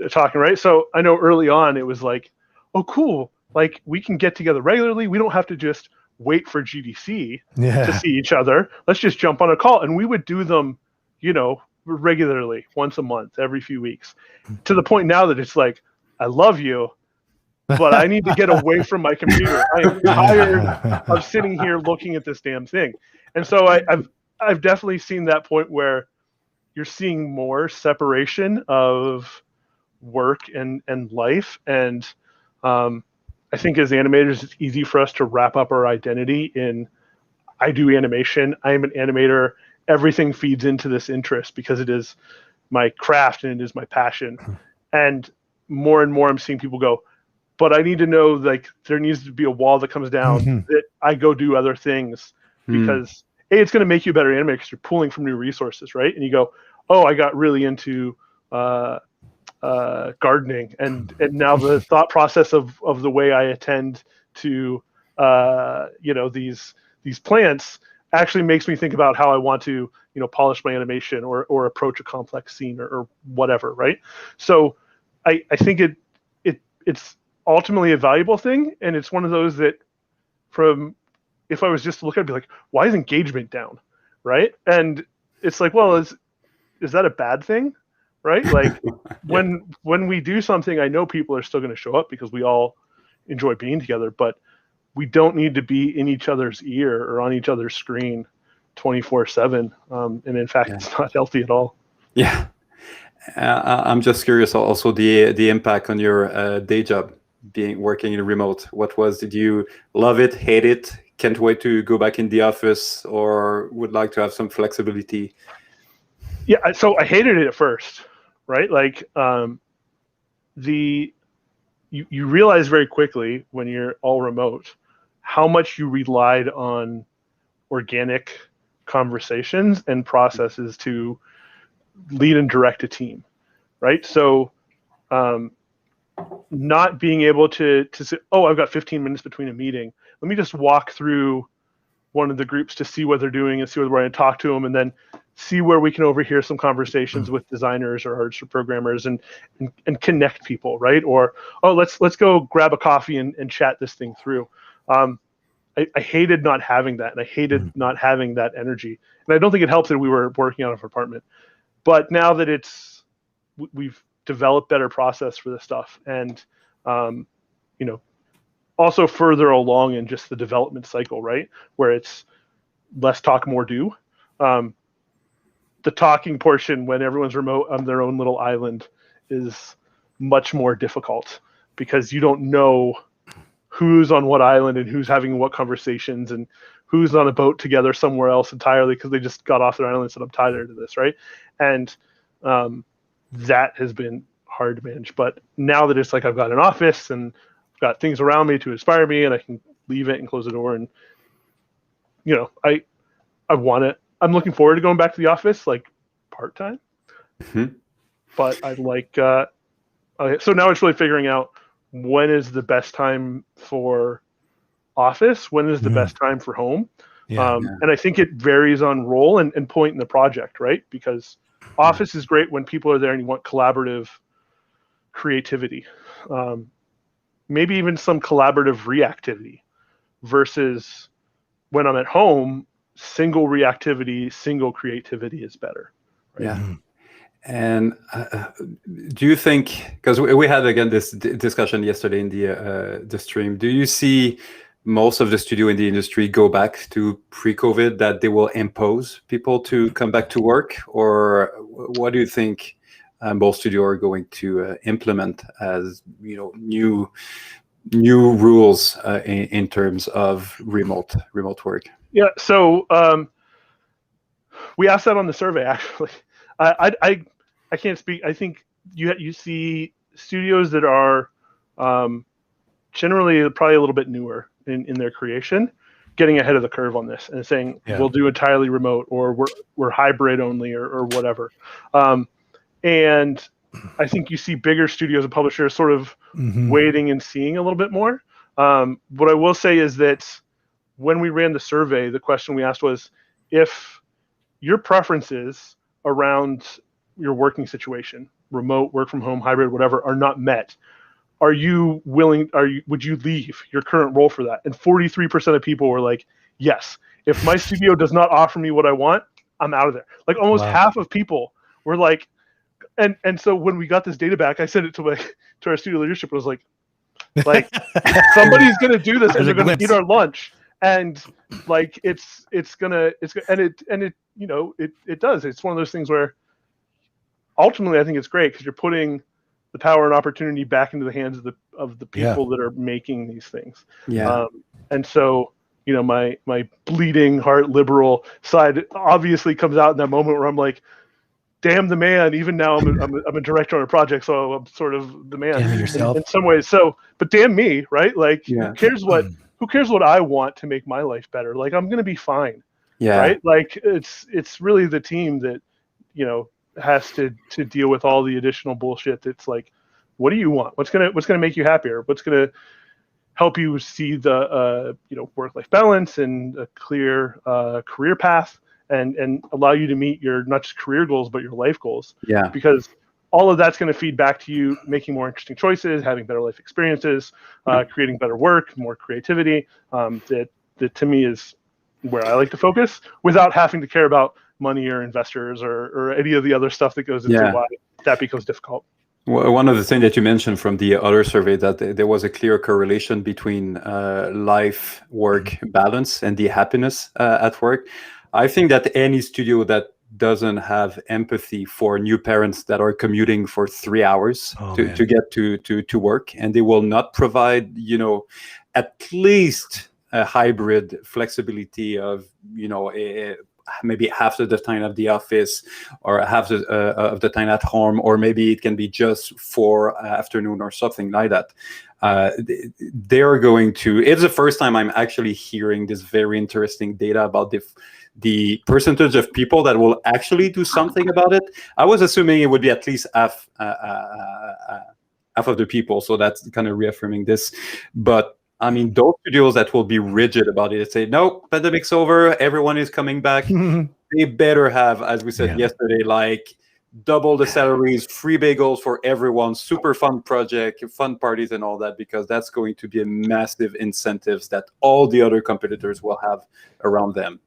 [SPEAKER 3] talking, right? So I know early on it was like, oh, cool, like we can get together regularly. We don't have to just wait for GDC to see each other. Let's just jump on a call. And we would do them, you know, regularly, once a month, every few weeks, to the point now that it's like, I love you, but I need to get away from my computer. I am tired of sitting here looking at this damn thing. And so I've definitely seen that point where you're seeing more separation of work and life. And I think as animators, it's easy for us to wrap up our identity in, I do animation, I am an animator, everything feeds into this interest because it is my craft and it is my passion. And more and more I'm seeing people go, but I need to know, like, there needs to be a wall that comes down that I go do other things, because A, it's going to make you a better animator because you're pulling from new resources, right? And you go, oh, I got really into gardening, and now the thought process of the way I attend to you know, these plants actually makes me think about how I want to, you know, polish my animation or approach a complex scene or whatever, right? So I think it's ultimately a valuable thing, and it's one of those that, from, if I was just to look at it, I'd be like, why is engagement down, right? And it's like, well, is that a bad thing, right? Like when we do something, I know people are still going to show up because we all enjoy being together, but we don't need to be in each other's ear or on each other's screen 24/7. And in fact, it's not healthy at all.
[SPEAKER 2] Yeah. I'm just curious also the impact on your day job, working in remote. Did you love it, hate it, can't wait to go back in the office, or would like to have some flexibility?
[SPEAKER 3] Yeah, so I hated it at first, right? Like you realize very quickly when you're all remote how much you relied on organic conversations and processes to lead and direct a team, right? So not being able to say, oh, I've got 15 minutes between a meeting. Let me just walk through one of the groups to see what they're doing and see whether we're going to talk to them, and then see where we can overhear some conversations with designers or artists or programmers and connect people, right? Or, oh, let's go grab a coffee and chat this thing through. I hated not having that, and I hated not having that energy. And I don't think it helped that we were working out of an apartment. But now that we've developed better process for this stuff, and also further along in just the development cycle, right? Where it's less talk, more do. The talking portion when everyone's remote on their own little island is much more difficult because you don't know who's on what island and who's having what conversations and who's on a boat together somewhere else entirely because they just got off their island and said, I'm tired of this, right? And that has been hard to manage. But now that it's like I've got an office and I've got things around me to inspire me and I can leave it and close the door, and I want it. I'm looking forward to going back to the office, like part-time. But I like so now it's really figuring out when is the best time for office, when is the best time for home. And I think it varies on role and point in the project, right? Because office is great when people are there and you want collaborative creativity, maybe even some collaborative reactivity, versus when I'm at home, single reactivity, single creativity is better. Right?
[SPEAKER 2] Yeah. And do you think, because we had again this discussion yesterday in the stream, do you see most of the studio in the industry go back to pre-COVID, that they will impose people to come back to work? Or what do you think most studios are going to implement as new rules in terms of remote work?
[SPEAKER 3] Yeah, so we asked that on the survey, actually. I can't speak. I think you see studios that are generally probably a little bit newer in their creation, getting ahead of the curve on this and saying we'll do entirely remote, or we're hybrid only, or whatever. And I think you see bigger studios and publishers sort of waiting and seeing a little bit more. What I will say is that when we ran the survey, the question we asked was, if your preferences around your working situation, remote, work from home, hybrid, whatever, are not met, would you leave your current role for that? And 43% of people were like, yes. If my studio does not offer me what I want, I'm out of there. Like almost half of people were like, and so when we got this data back, I sent it to our studio leadership. It was like somebody's gonna do this and they're gonna eat our lunch. And like it does. It's one of those things where ultimately I think it's great because you're putting the power and opportunity back into the hands of the people that are making these things. And so my bleeding heart liberal side obviously comes out in that moment where I'm like, damn the man. Even now I'm a director on a project, so I'm sort of the man in some ways. So, but damn me, right? Like who cares what I want to make my life better? Like I'm gonna be fine. Right? Like it's really the team that has to deal with all the additional bullshit that's like, what do you want? What's gonna make you happier? What's gonna help you see the work-life balance and a clear career path and allow you to meet your not just career goals but your life goals. Because all of that's going to feed back to you making more interesting choices, having better life experiences, creating better work, more creativity. That to me is where I like to focus without having to care about money or investors or any of the other stuff that goes into why that becomes difficult.
[SPEAKER 2] Well, one of the things that you mentioned from the other survey, that there was a clear correlation between life-work balance and the happiness at work. I think that any studio that doesn't have empathy for new parents that are commuting for 3 hours to get to work, and they will not provide, at least a hybrid flexibility of, maybe half of the time at the office or half of the time at home, or maybe it can be just for afternoon or something like that. They're going to, it's the first time I'm actually hearing this very interesting data about the percentage of people that will actually do something about it. I was assuming it would be at least half of the people, so that's kind of reaffirming this. But I mean, those studios that will be rigid about it, say, no, pandemic's over, everyone is coming back, they better have, as we said yesterday, like double the salaries, free bagels for everyone, super fun project, fun parties and all that, because that's going to be a massive incentives that all the other competitors will have around them.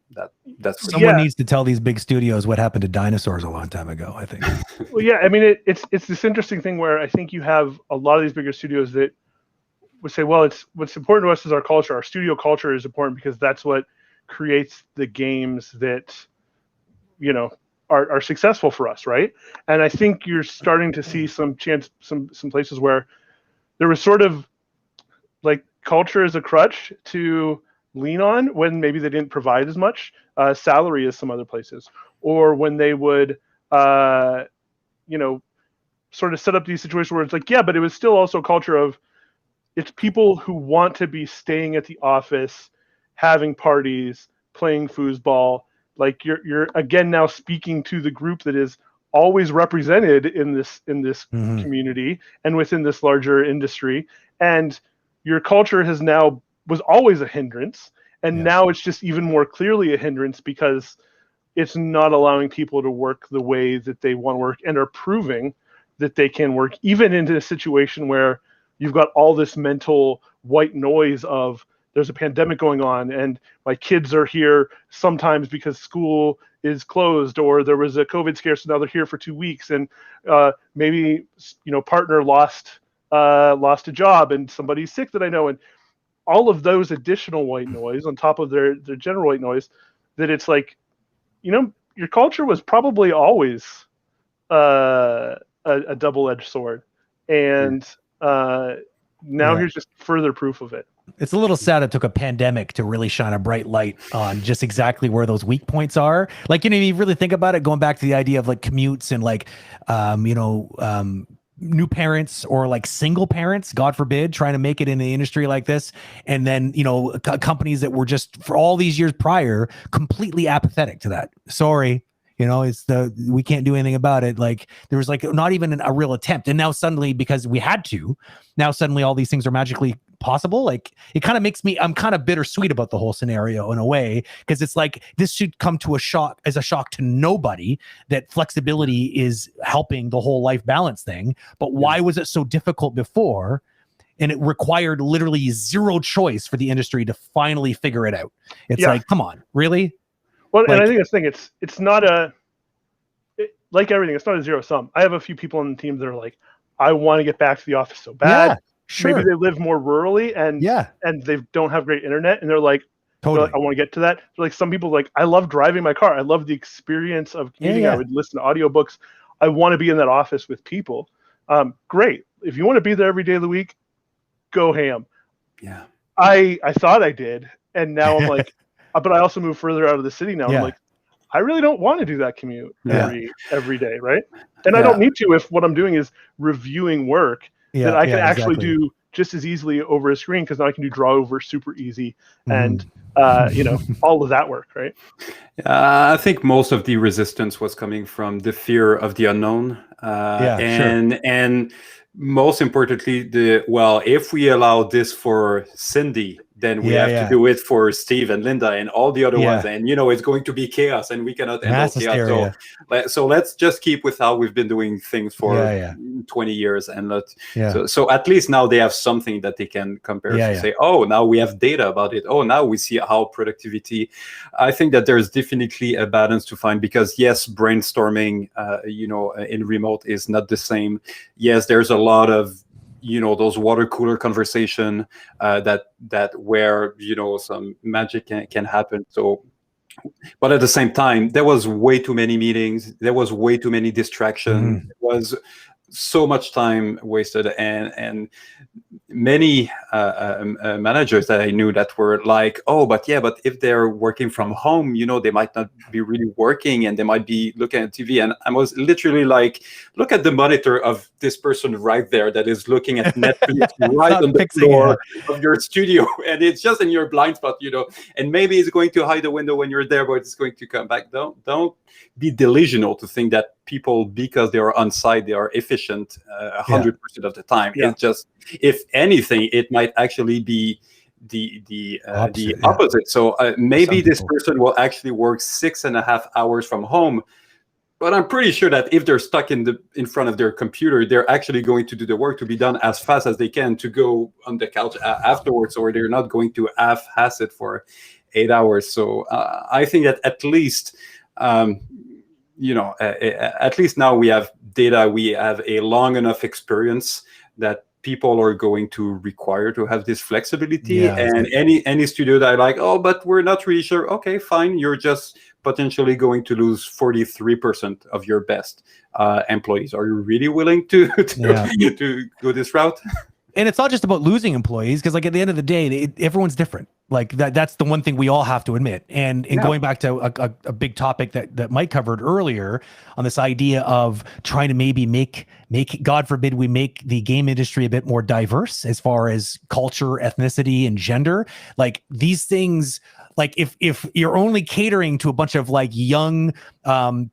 [SPEAKER 2] That's
[SPEAKER 1] someone needs to tell these big studios what happened to dinosaurs a long time ago, I think.
[SPEAKER 3] Well, yeah, I mean, it's this interesting thing where I think you have a lot of these bigger studios that would say, well, it's what's important to us is our culture. Our studio culture is important because that's what creates the games that, you know, are successful for us, right? And I think you're starting to see some places where there was sort of like culture as a crutch to lean on when maybe they didn't provide as much salary as some other places, or when they would, you know, sort of set up these situations where it's like, yeah, but it was still also a culture of it's people who want to be staying at the office, having parties, playing foosball. Like you're again now speaking to the group that is always represented in this community and within this larger industry, and your culture was always a hindrance, and now it's just even more clearly a hindrance because it's not allowing people to work the way that they want to work and are proving that they can work, even into a situation where you've got all this mental white noise of there's a pandemic going on and my kids are here sometimes because school is closed, or there was a COVID scare, so now they're here for 2 weeks, and maybe, you know, partner lost a job and somebody's sick that I know, and all of those additional white noise on top of their general white noise, that it's like, you know, your culture was probably always a double-edged sword, and now here's just further proof of it.
[SPEAKER 1] It's a little sad it took a pandemic to really shine a bright light on just exactly where those weak points are. Like, you know, you really think about it, going back to the idea of like commutes and like, new parents or like single parents, God forbid, trying to make it in the industry like this. And then, you know, companies that were just for all these years prior, completely apathetic to that. Sorry. You know, we can't do anything about it. Like there was like not even a real attempt. And now suddenly, because we had to, now suddenly all these things are magically possible. Like it kind of makes me, I'm kind of bittersweet about the whole scenario in a way, because it's like this should come to a shock to nobody that flexibility is helping the whole life balance thing. But why was it so difficult before? And it required literally zero choice for the industry to finally figure it out. It's like, come on, really?
[SPEAKER 3] Well, and I think this thing, it's not like everything, it's not a zero sum. I have a few people on the team that are like, I want to get back to the office so bad.
[SPEAKER 1] Yeah, sure.
[SPEAKER 3] Maybe they live more rurally and they don't have great internet, and they're like, totally, I want to get to that. Like some people, like, I love driving my car. I love the experience of commuting. I would listen to audiobooks. I want to be in that office with people. Great. If you want to be there every day of the week, go ham.
[SPEAKER 2] Yeah.
[SPEAKER 3] I thought I did, and now I'm like, but I also moved further out of the city now. I'm like, I really don't want to do that commute every day, right? And I don't need to if what I'm doing is reviewing work that I can actually do just as easily over a screen, because now I can do draw over super easy and you know, all of that work, right?
[SPEAKER 2] I think most of the resistance was coming from the fear of the unknown, and most importantly, if we allow this for Cindy, then we have to do it for Steve and Linda and all the other ones. And, you know, it's going to be chaos and we cannot handle chaos. So let's just keep with how we've been doing things for 20 years. And so at least now they have something that they can compare to say, oh, now we have data about it. Oh, now we see how productivity. I think that there's definitely a balance to find, because yes, brainstorming, you know, in remote is not the same. Yes, there's a lot of, you know, those water cooler conversation that where, you know, some magic can happen. So, but at the same time, there was way too many meetings. There was way too many distractions. There was so much time wasted, and many managers that I knew that were like, oh, but if they're working from home, they might not be really working and they might be looking at TV. And I was literally like, look at the monitor of this person right there that is looking at Netflix right on the floor of your studio. And it's just in your blind spot, and maybe it's going to hide the window when you're there, but it's going to come back. Don't be delusional to think that people, because they are on site, they are efficient 100% of the time. It's just, if anything, it might actually be the opposite. So maybe this person will actually work 6.5 hours from home, but I'm pretty sure that if they're stuck in front of their computer, they're actually going to do the work to be done as fast as they can to go on the couch afterwards, or they're not going to half-ass it for 8 hours. So I think that at least at least now we have data, we have a long enough experience that people are going to require to have this flexibility. And any studio that I like, oh, but we're not really sure. Okay, fine. You're just potentially going to lose 43% of your best employees. Are you really willing to go this route?
[SPEAKER 1] And it's not just about losing employees, because like at the end of the day, everyone's different. Like that's the one thing we all have to admit. And going back to a big topic that Mike covered earlier on this idea of trying to maybe make, God forbid, we make the game industry a bit more diverse as far as culture, ethnicity, and gender. Like these things, like if you're only catering to a bunch of like young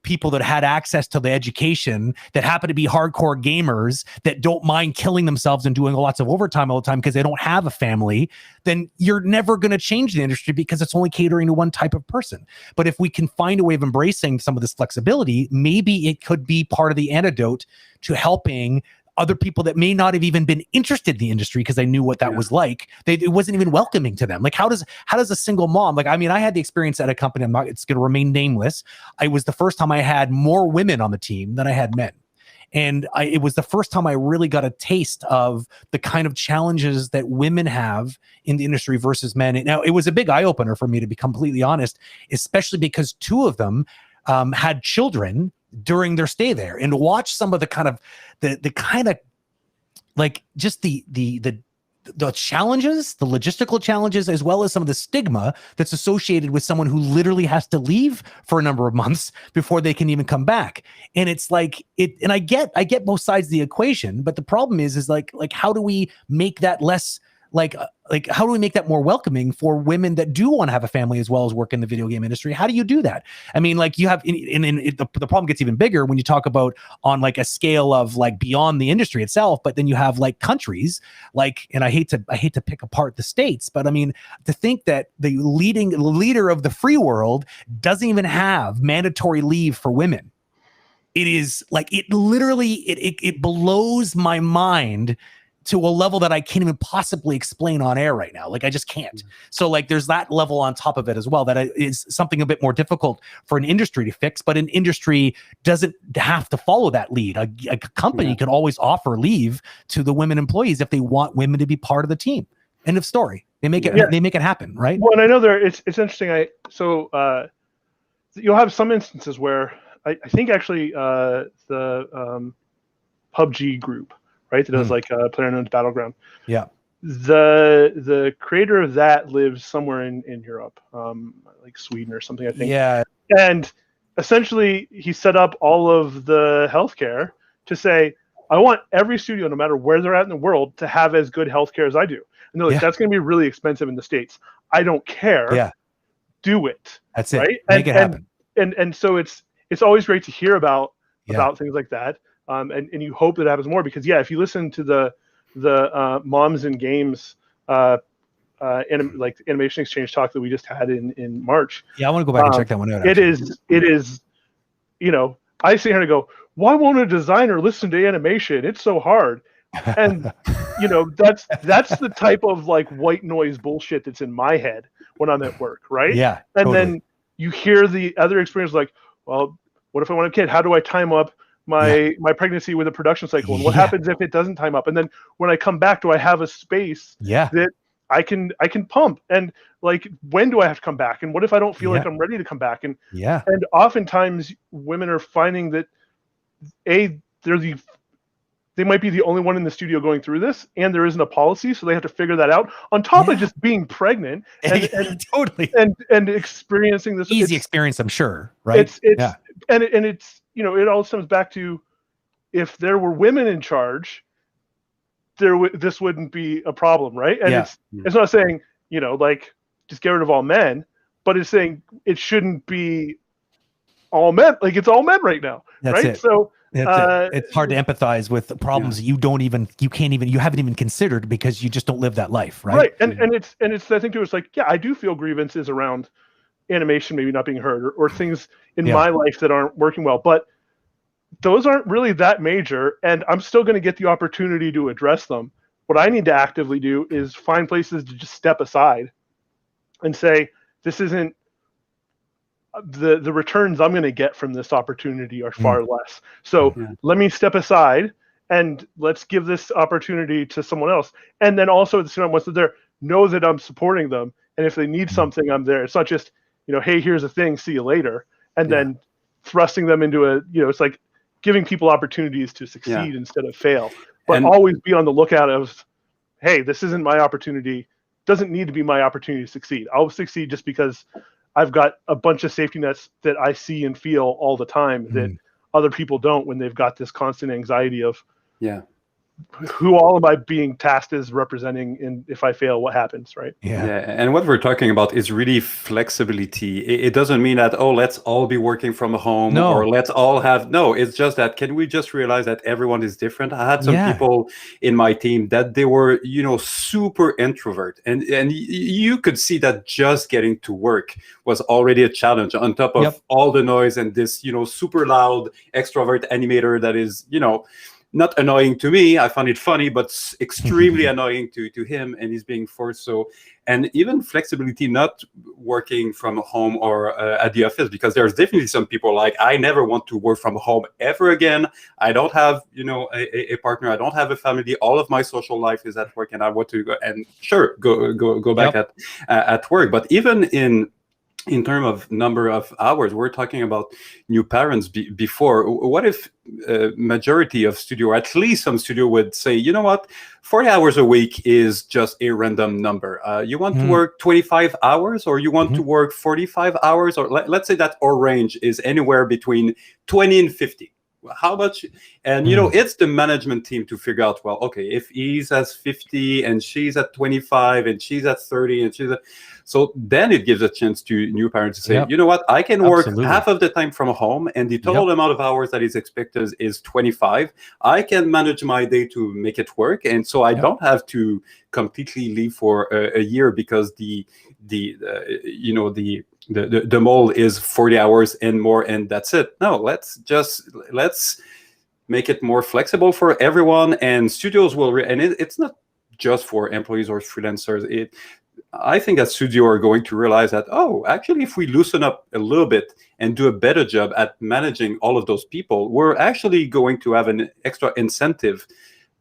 [SPEAKER 1] people that had access to the education, that happen to be hardcore gamers, that don't mind killing themselves and doing lots of overtime all the time because they don't have a family, then you're never going to change the industry, because it's only catering to one type of person. But if we can find a way of embracing some of this flexibility, maybe it could be part of the antidote to helping other people that may not have even been interested in the industry because they knew what that was like. It wasn't even welcoming to them. Like how does a single mom, like, I mean, I had the experience at a company, it's going to remain nameless. It was the first time I had more women on the team than I had men. And it was the first time I really got a taste of the kind of challenges that women have in the industry versus men. Now, it was a big eye opener for me, to be completely honest, especially because two of them had children during their stay there, and to watch some of the kind of like just the challenges, the logistical challenges, as well as some of the stigma that's associated with someone who literally has to leave for a number of months before they can even come back. And it's like and I get both sides of the equation, but the problem is like how do we make that less like how do we make that more welcoming for women that do want to have a family as well as work in the video game industry? How do you do that? I mean, like you have, the problem gets even bigger when you talk about on like a scale of like beyond the industry itself, but then you have like countries like, and I hate to pick apart the states, but I mean, to think that the leader of the free world doesn't even have mandatory leave for women. It is like, it literally, it blows my mind to a level that I can't even possibly explain on air right now. Like I just can't. So like there's that level on top of it as well, that is something a bit more difficult for an industry to fix, but an industry doesn't have to follow that lead. A company can always offer leave to the women employees if they want women to be part of the team. End of story. They make it they make it happen, right?
[SPEAKER 3] Well, and I know it's interesting. You'll have some instances where I think actually the PUBG group, right, that does like PlayerUnknown's Battleground.
[SPEAKER 1] Yeah.
[SPEAKER 3] The creator of that lives somewhere in Europe, like Sweden or something, I think.
[SPEAKER 1] Yeah. And
[SPEAKER 3] essentially, he set up all of the healthcare to say, I want every studio, no matter where they're at in the world, to have as good healthcare as I do. And they're like, that's going to be really expensive in the States. I don't care.
[SPEAKER 1] Yeah.
[SPEAKER 3] Do it.
[SPEAKER 1] That's it.
[SPEAKER 3] Right?
[SPEAKER 1] Make it happen.
[SPEAKER 3] And so it's always great to hear about things like that. And you hope that happens more, because if you listen to the Moms in Games Animation Exchange talk that we just had in March.
[SPEAKER 1] Yeah, I want to go back and check that one out.
[SPEAKER 3] It is, I sit here and go, why won't a designer listen to animation? It's so hard. And that's the type of like white noise bullshit that's in my head when I'm at work, right?
[SPEAKER 1] Yeah.
[SPEAKER 3] And
[SPEAKER 1] totally.
[SPEAKER 3] then you hear the other experience, like, well, what if I want a kid? How do I time up my pregnancy with a production cycle? And what happens if it doesn't time up? And then when I come back, do I have a space that I can pump? And like, when do I have to come back? And what if I don't feel like I'm ready to come back? And and oftentimes women are finding that they're the they might be the only one in the studio going through this, and there isn't a policy, so they have to figure that out. On top of just being pregnant and
[SPEAKER 1] totally
[SPEAKER 3] and experiencing this
[SPEAKER 1] easy experience, I'm sure, right?
[SPEAKER 3] And it's it all stems back to, if there were women in charge, this wouldn't be a problem, right? And it's not saying like just get rid of all men, but it's saying it shouldn't be all men. Like, it's all men right now, right?
[SPEAKER 1] It.
[SPEAKER 3] So
[SPEAKER 1] it's hard to empathize with the problems you haven't even considered because you just don't live that life, right?
[SPEAKER 3] Right, and it's I think too, it's like, I do feel grievances around animation maybe not being heard, or things in my life that aren't working well, but those aren't really that major, and I'm still going to get the opportunity to address them. What I need to actively do is find places to just step aside and say, this isn't the returns I'm going to get from this opportunity are far less. So let me step aside and let's give this opportunity to someone else. And then also at the same time, once they're there, know that I'm supporting them. And if they need something, I'm there. It's not just, hey, here's a thing, see you later. And then thrusting them into it's like giving people opportunities to succeed instead of fail. But always be on the lookout of, hey, this isn't my opportunity. Doesn't need to be my opportunity to succeed. I'll succeed just because I've got a bunch of safety nets that I see and feel all the time that other people don't, when they've got this constant anxiety of, who all am I being tasked as representing, and if I fail, what happens, right?
[SPEAKER 2] And what we're talking about is really flexibility. It doesn't mean that, let's all be working from home, or let's all have, it's just that, can we just realize that everyone is different? I had some people in my team that they were, super introvert, and you could see that just getting to work was already a challenge, on top of all the noise and this, super loud extrovert animator that is, not annoying to me. I find it funny, but extremely annoying to him, and he's being forced. So, and even flexibility, not working from home or at the office, because there's definitely some people like, I never want to work from home ever again. I don't have, a partner. I don't have a family. All of my social life is at work, and I want to go and go back at work. But even in terms of number of hours, we're talking about new parents before. What if majority of studio, or at least some studio, would say, 40 hours a week is just a random number. You want to work 25 hours, or you want to work 45 hours, or let's say that our range is anywhere between 20 and 50. How much? And it's the management team to figure out, well, okay, if he's at 50 and she's at 25 and she's at 30 and she's at, so then it gives a chance to new parents to say, you know what, I can work half of the time from home, and the total amount of hours that is expected is 25. I can manage my day to make it work, and so I don't have to completely leave for a year because the mold is 40 hours and more, and that's it. No, let's make it more flexible for everyone, and studios will and it's not just for employees or freelancers. I think that studios are going to realize that, actually, if we loosen up a little bit and do a better job at managing all of those people, we're actually going to have an extra incentive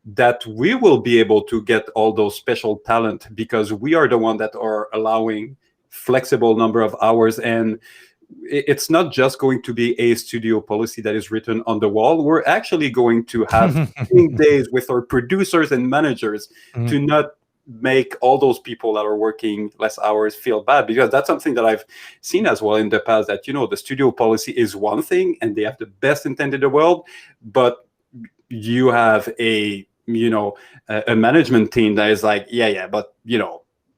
[SPEAKER 2] that we will be able to get all those special talent, because we are the one that are allowing flexible number of hours. And it's not just going to be a studio policy that is written on the wall. We're actually going to have days with our producers and managers to not make all those people that are working less hours feel bad, because that's something that I've seen as well in the past, that the studio policy is one thing and they have the best intent in the world, but you have a management team that is like, but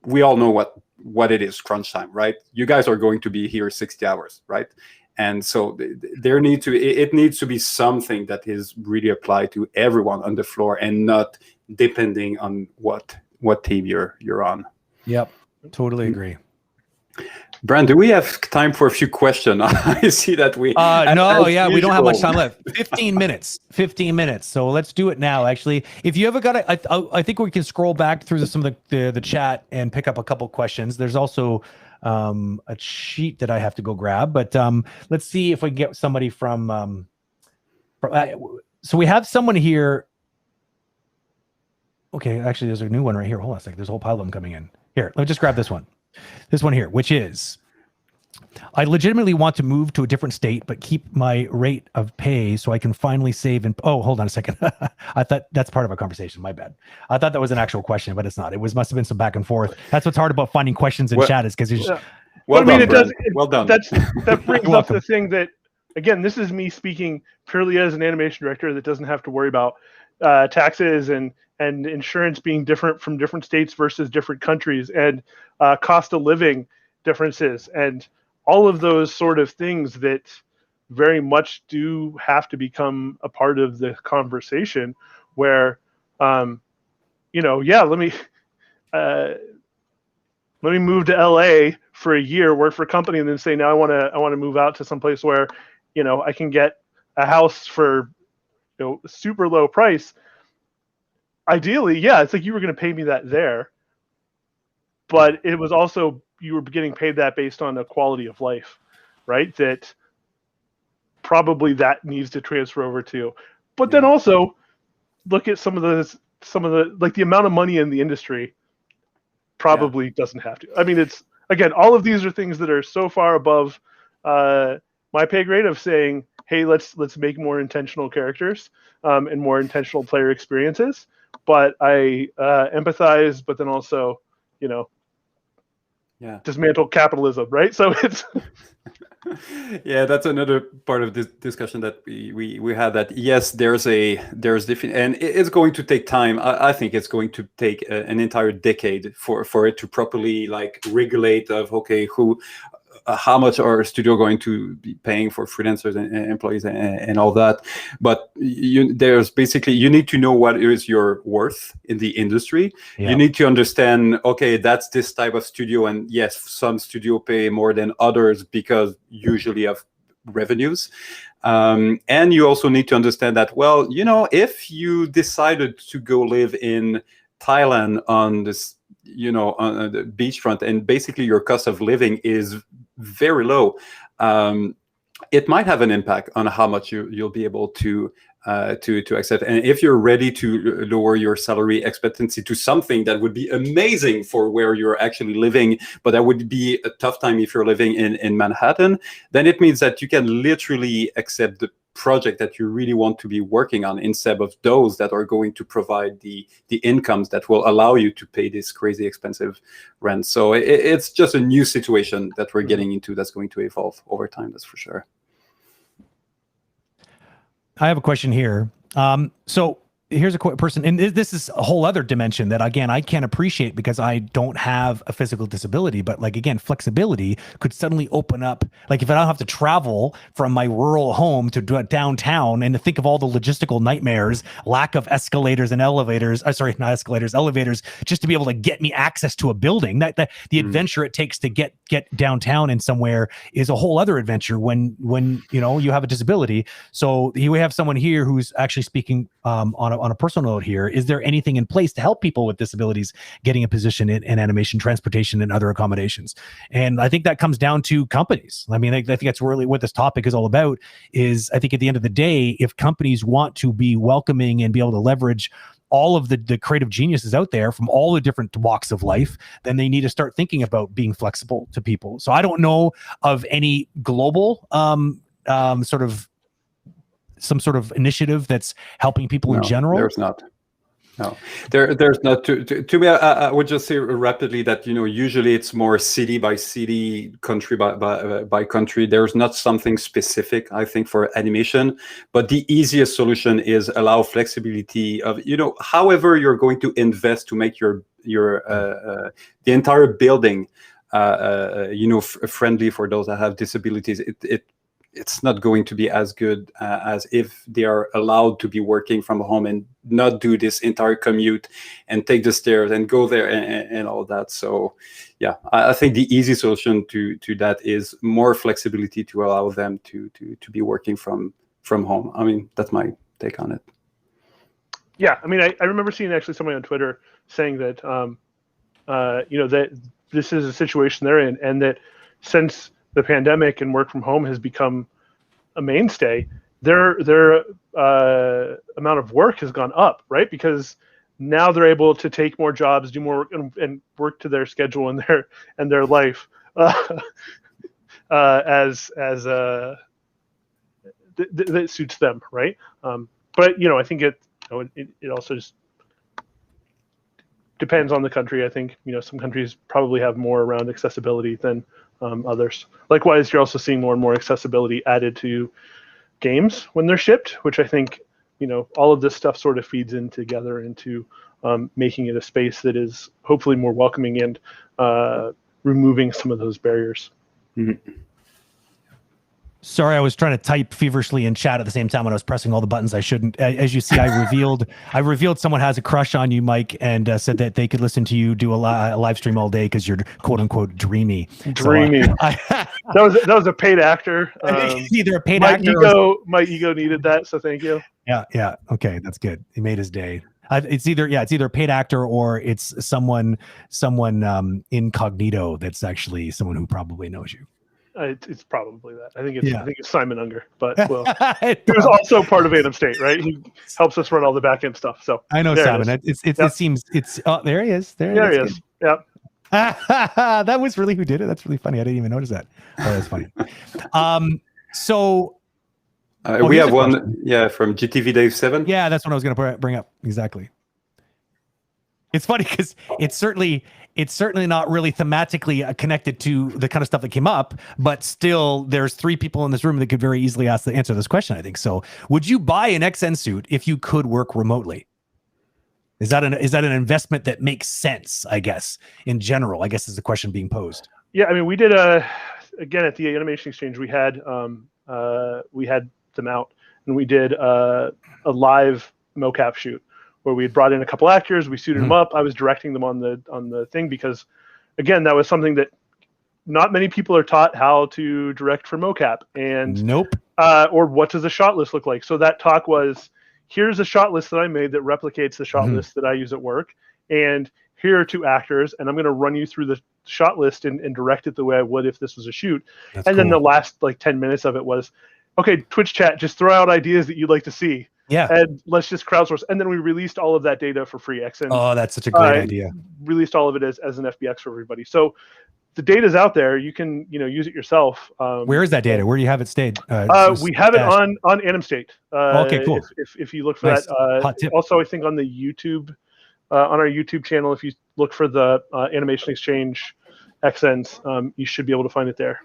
[SPEAKER 2] we all know what it is, crunch time, right? You guys are going to be here 60 hours, right? And so it needs to be something that is really applied to everyone on the floor, and not depending on what team you're on.
[SPEAKER 1] Yep, totally agree.
[SPEAKER 2] Brent, do we have time for a few questions? I see that we...
[SPEAKER 1] we don't have much time left. 15 minutes. So let's do it now, actually. If you ever got I think we can scroll back through some of the chat and pick up a couple questions. There's also a sheet that I have to go grab, but let's see if we can get somebody from so we have someone here. Okay, actually, there's a new one right here. Hold on a second. There's a whole pile of them coming in. Here, let me just grab this one. This one here, which is, I legitimately want to move to a different state, but keep my rate of pay so I can finally save. And oh, hold on a second. I thought that's part of our conversation. My bad. I thought that was an actual question, but it's not. It must have been some back and forth. That's what's hard about finding questions in chat is because
[SPEAKER 2] well done, Brent. Well done.
[SPEAKER 3] That brings up the thing that, again, this is me speaking purely as an animation director that doesn't have to worry about taxes and insurance being different from different states versus different countries, and cost of living differences, and all of those sort of things that very much do have to become a part of the conversation. Where, let me move to LA for a year, work for a company, and then say, now I want to move out to some place where, I can get a house for, super low price. Ideally, yeah, it's like you were going to pay me that there, but it was also, you were getting paid that based on a quality of life, right? That probably that needs to transfer over to. But then also look at some of the like the amount of money in the industry probably doesn't have to. I mean, it's, again, all of these are things that are so far above my pay grade of saying, hey, let's make more intentional characters and more intentional player experiences. But I empathize, but then also, dismantle capitalism, right? So it's
[SPEAKER 2] that's another part of this discussion that we had, that yes, there's different, and it's going to take time. I think it's going to take an entire decade for it to properly like regulate of, okay, how much are a studio going to be paying for freelancers and employees and all that. But there's basically, you need to know what is your worth in the industry. Yeah. You need to understand, okay, that's this type of studio. And yes, some studio pay more than others because usually of revenues. And you also need to understand that, well, if you decided to go live in Thailand on this, on the beachfront, and basically your cost of living is very low, it might have an impact on how much you'll be able to accept. And if you're ready to lower your salary expectancy to something that would be amazing for where you're actually living, but that would be a tough time if you're living in Manhattan, then it means that you can literally accept the project that you really want to be working on instead of those that are going to provide the incomes that will allow you to pay this crazy expensive rent. So it's just a new situation that we're getting into that's going to evolve over time, that's for sure.
[SPEAKER 1] I have a question here. So here's a person, and this is a whole other dimension that, again, I can't appreciate because I don't have a physical disability, but like, again, flexibility could suddenly open up. Like if I don't have to travel from my rural home to downtown, and to think of all the logistical nightmares, lack of escalators and elevators, not escalators, elevators, just to be able to get me access to a building, that the adventure it takes to get downtown and somewhere is a whole other adventure when you have a disability. So we have someone here who's actually speaking on a personal note here. Is there anything in place to help people with disabilities getting a position in animation, transportation, and other accommodations? And I think that comes down to companies. I mean, I think that's really what this topic is all about. Is I think at the end of the day, if companies want to be welcoming and be able to leverage all of the creative geniuses out there from all the different walks of life, then they need to start thinking about being flexible to people. So I don't know of any global some sort of initiative that's helping people in general.
[SPEAKER 2] There's not. No, there's not. To me, I would just say rapidly that usually it's more city by city, country by country. There's not something specific, I think, for animation. But the easiest solution is allow flexibility of however you're going to invest to make your the entire building friendly for those that have disabilities. It's not going to be as good as if they are allowed to be working from home and not do this entire commute and take the stairs and go there and all that. So, yeah, I think the easy solution to that is more flexibility to allow them to be working from home. I mean, that's my take on it.
[SPEAKER 3] Yeah, I mean, I remember seeing actually somebody on Twitter saying that, that this is a situation they're in, and that since the pandemic and work from home has become a mainstay, their amount of work has gone up, right? Because now they're able to take more jobs, do more work, and work to their schedule and their life. that suits them, right? But I think it also just depends on the country. I think some countries probably have more around accessibility than others. Likewise, you're also seeing more and more accessibility added to games when they're shipped, which I think all of this stuff sort of feeds in together into making it a space that is hopefully more welcoming and removing some of those barriers.
[SPEAKER 2] Mm-hmm.
[SPEAKER 1] Sorry, I was trying to type feverishly in chat at the same time when I was pressing all the buttons I shouldn't. As you see, I revealed someone has a crush on you, Mike, and said that they could listen to you do a live stream all day because you're quote unquote dreamy.
[SPEAKER 3] Dreamy. So, that was a paid actor.
[SPEAKER 1] Either a paid actor.
[SPEAKER 3] My ego needed that, so thank you.
[SPEAKER 1] Yeah. Okay, that's good. He made his day. It's either a paid actor or it's someone incognito that's actually someone who probably knows you.
[SPEAKER 3] It's probably that. I think it's Simon Unger, but well,
[SPEAKER 1] he
[SPEAKER 3] was also part of Anima State, right? He helps us run all the back end stuff. So
[SPEAKER 1] I know Simon. It seems it's there he is. There he is.
[SPEAKER 3] Yep.
[SPEAKER 1] That was really who did it. That's really funny. I didn't even notice that. Oh, that's funny. So
[SPEAKER 2] we have one, from GTV Dave 7.
[SPEAKER 1] Yeah, that's what I was going to bring up. Exactly. It's funny because it's certainly not really thematically connected to the kind of stuff that came up, but still there's 3 people in this room that could very easily answer this question, I think. So would you buy an XN suit if you could work remotely? Is that an investment that makes sense, I guess, in general, I guess is the question being posed.
[SPEAKER 3] Yeah, I mean, we did again at the Animation Exchange, we had them out and we did a live mocap shoot where we had brought in a couple actors, we suited them up. I was directing them on the thing because, again, that was something that not many people are taught how to direct for mocap. And
[SPEAKER 1] nope.
[SPEAKER 3] Or what does a shot list look like? So that talk was, here's a shot list that I made that replicates the shot list that I use at work. And here are 2 actors, and I'm going to run you through the shot list and direct it the way I would if this was a shoot.
[SPEAKER 1] That's
[SPEAKER 3] and
[SPEAKER 1] cool.
[SPEAKER 3] Then the last 10 minutes of it was, okay, Twitch chat, just throw out ideas that you'd like to see.
[SPEAKER 1] Yeah.
[SPEAKER 3] And let's just crowdsource. And then we released all of that data for free.
[SPEAKER 1] Oh, that's such a great idea.
[SPEAKER 3] Released all of it as an FBX for everybody. So the data's out there. You can use it yourself.
[SPEAKER 1] Where is that data? Where do you have it stayed?
[SPEAKER 3] We have it on Anima State.
[SPEAKER 1] Okay, cool.
[SPEAKER 3] If you look for
[SPEAKER 1] Nice.
[SPEAKER 3] that.
[SPEAKER 1] Hot tip.
[SPEAKER 3] Also, I think on the YouTube, on our YouTube channel, if you look for the Animation Exchange XNs, you should be able to find it there.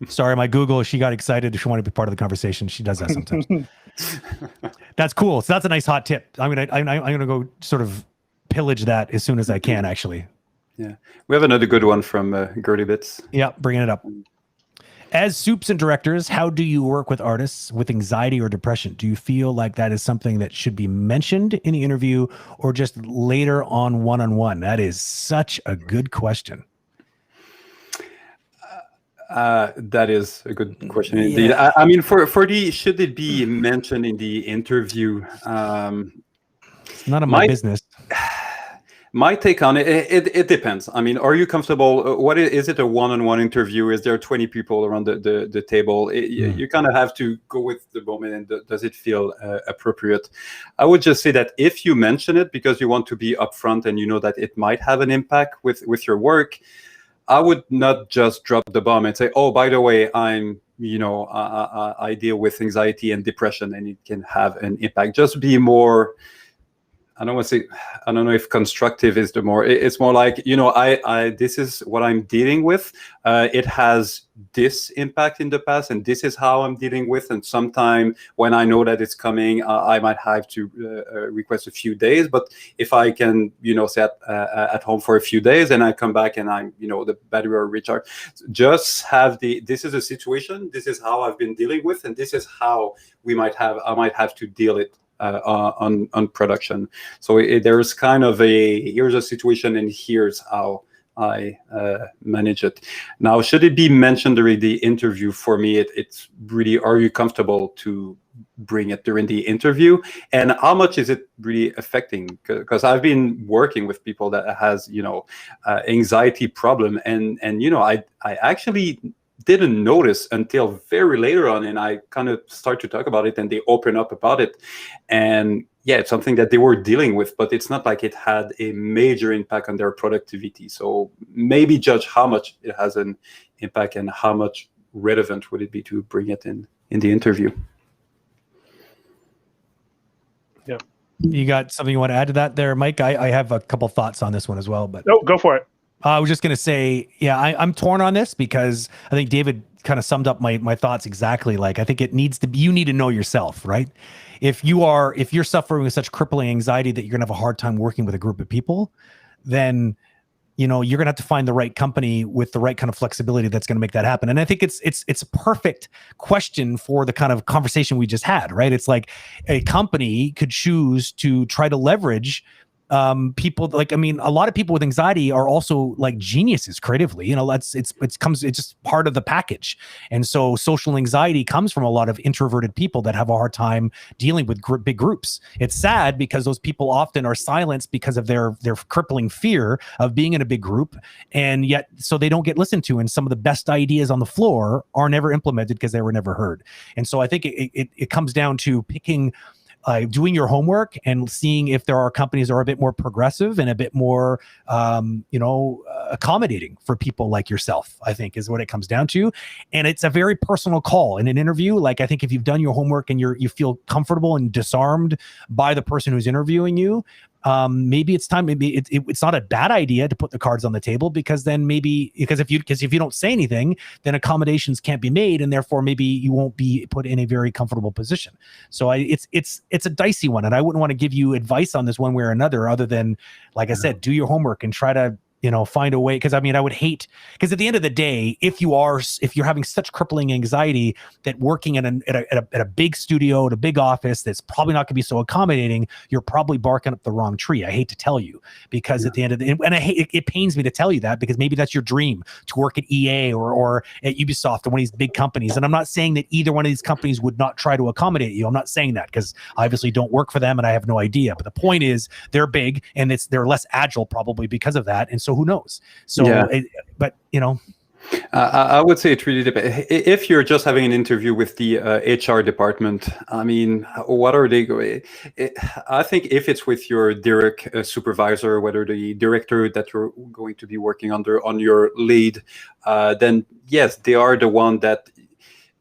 [SPEAKER 1] Sorry, my Google, she got excited. She wanted to be part of the conversation. She does that sometimes. That's cool. So that's a nice hot tip. I'm gonna go sort of pillage that as soon as I can, actually.
[SPEAKER 2] Yeah. We have another good one from Gertie Bits.
[SPEAKER 1] Yeah, bringing it up. As soups and directors, how do you work with artists with anxiety or depression? Do you feel like that is something that should be mentioned in the interview or just later on one-on-one? That is such a good question.
[SPEAKER 2] That is a good question indeed. Yeah. I mean, for the should it be mentioned in the interview?
[SPEAKER 1] It's none of my business.
[SPEAKER 2] My take on it depends. I mean, are you comfortable? What is it? A one-on-one interview? Is there 20 people around the table? You kind of have to go with the moment. And does it feel appropriate? I would just say that if you mention it because you want to be upfront and you know that it might have an impact with your work, I would not just drop the bomb and say, "Oh, by the way, I deal with anxiety and depression, and it can have an impact." Just be more. I don't know if constructive is the more. It's more like, I this is what I'm dealing with. It has this impact in the past, and this is how I'm dealing with. And sometime when I know that it's coming, I might have to request a few days. But if I can, stay at home for a few days, and I come back and I'm, the battery will recharge. Just have this is a situation. This is how I've been dealing with, and this is how I might have to deal it. On production. So there's kind of here's a situation and here's how I manage it. Now, should it be mentioned during the interview? For me, it's really, are you comfortable to bring it during the interview, and how much is it really affecting? Because I've been working with people that has anxiety problem, and I actually didn't notice until very later on, and I kind of start to talk about it and they open up about it, and yeah, it's something that they were dealing with, but it's not like it had a major impact on their productivity. So maybe judge how much it has an impact and how much relevant would it be to bring it in the interview.
[SPEAKER 3] Yeah.
[SPEAKER 1] You got something you want to add to that there, Mike? I have a couple thoughts on this one as well, but
[SPEAKER 3] no, go for it.
[SPEAKER 1] I was just going to say, yeah, I'm torn on this because I think David kind of summed up my thoughts exactly. Like, I think it needs to be, you need to know yourself, right? If you're suffering with such crippling anxiety that you're gonna have a hard time working with a group of people, then you're gonna have to find the right company with the right kind of flexibility that's gonna make that happen. And I think it's a perfect question for the kind of conversation we just had, right? It's like a company could choose to try to leverage people. Like, I mean, a lot of people with anxiety are also like geniuses creatively. It's just part of the package. And so social anxiety comes from a lot of introverted people that have a hard time dealing with big groups. It's sad because those people often are silenced because of their crippling fear of being in a big group, and yet so they don't get listened to. And some of the best ideas on the floor are never implemented because they were never heard. And so I think it comes down to picking. Doing your homework and seeing if there are companies that are a bit more progressive and a bit more, accommodating for people like yourself, I think is what it comes down to. And it's a very personal call in an interview. Like, I think if you've done your homework and you feel comfortable and disarmed by the person who's interviewing you, maybe it's time. Maybe it's not a bad idea to put the cards on the table, because if you don't say anything, then accommodations can't be made, and therefore maybe you won't be put in a very comfortable position. So it's a dicey one, and I wouldn't want to give you advice on this one way or another, other than, like I said, do your homework and try to find a way. Because I mean, I would hate, because at the end of the day, if you're having such crippling anxiety that working at a big studio, at a big office that's probably not going to be so accommodating, you're probably barking up the wrong tree. I hate to tell you, because at the end of the, and I hate it pains me to tell you that, because maybe that's your dream, to work at EA or at Ubisoft or one of these big companies. And I'm not saying that either one of these companies would not try to accommodate you. I'm not saying that, because I obviously don't work for them and I have no idea. But the point is, they're big and they're less agile probably because of that. And so who knows? So,
[SPEAKER 2] I would say it really depends. If you're just having an interview with the HR department, I mean, what are they going? I think if it's with your direct supervisor, whether the director that you're going to be working under on your lead, then yes, they are the one that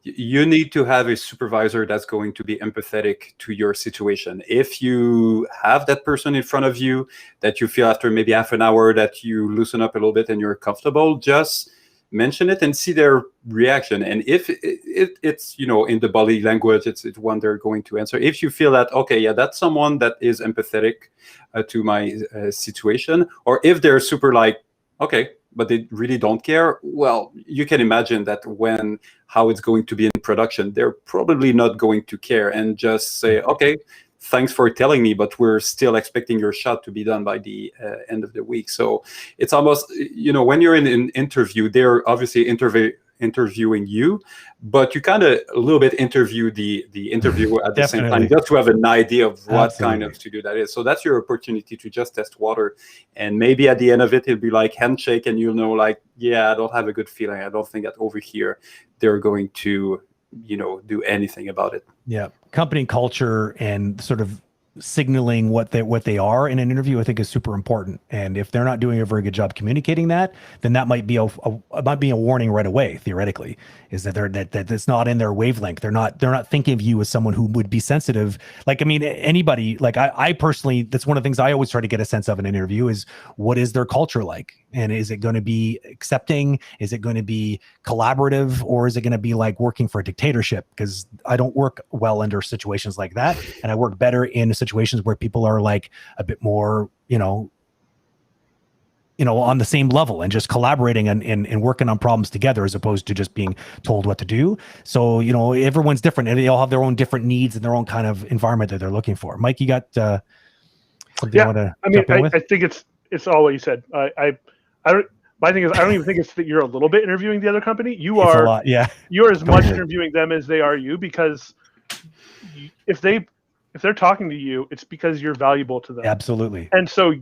[SPEAKER 2] you need to have a supervisor that's going to be empathetic to your situation. If you have that person in front of you that you feel after maybe half an hour that you loosen up a little bit and you're comfortable, just mention it and see their reaction. And if it's in the body language, it's one they're going to answer. If you feel that, okay, yeah, that's someone that is empathetic to my situation, or if they're super like, okay, but they really don't care, well, you can imagine that how it's going to be in production, they're probably not going to care and just say, okay, thanks for telling me, but we're still expecting your shot to be done by the end of the week. So it's almost, when you're in an interview, they're obviously interviewing you, but you kind of a little bit interview the interviewer at the same time, just to have an idea of what kind of studio that is. So that's your opportunity to just test water, and maybe at the end of it, it'll be like handshake, and you'll know, like, yeah, I don't have a good feeling. I don't think that over here they're going to do anything about it.
[SPEAKER 1] Yeah, company culture and sort of signaling what they are in an interview, I think, is super important. And if they're not doing a very good job communicating that, then that might be a warning right away. Theoretically, is that that it's not in their wavelength. They're not thinking of you as someone who would be sensitive. Like, I mean, anybody, like I personally, that's one of the things I always try to get a sense of in an interview is, what is their culture like? And is it going to be accepting? Is it going to be collaborative? Or is it going to be like working for a dictatorship? Because I don't work well under situations like that. And I work better in situations where people are like a bit more, on the same level and just collaborating and working on problems together, as opposed to just being told what to do. So, everyone's different and they all have their own different needs and their own kind of environment that they're looking for. Mike, you got something you want to jump in with?
[SPEAKER 3] I think it's all what you said. My thing is, I don't even think it's that you're a little bit interviewing the other company. You are a lot, yeah. You're as much interviewing them as they are you, because if they're talking to you, it's because you're valuable to them.
[SPEAKER 1] Absolutely.
[SPEAKER 3] And so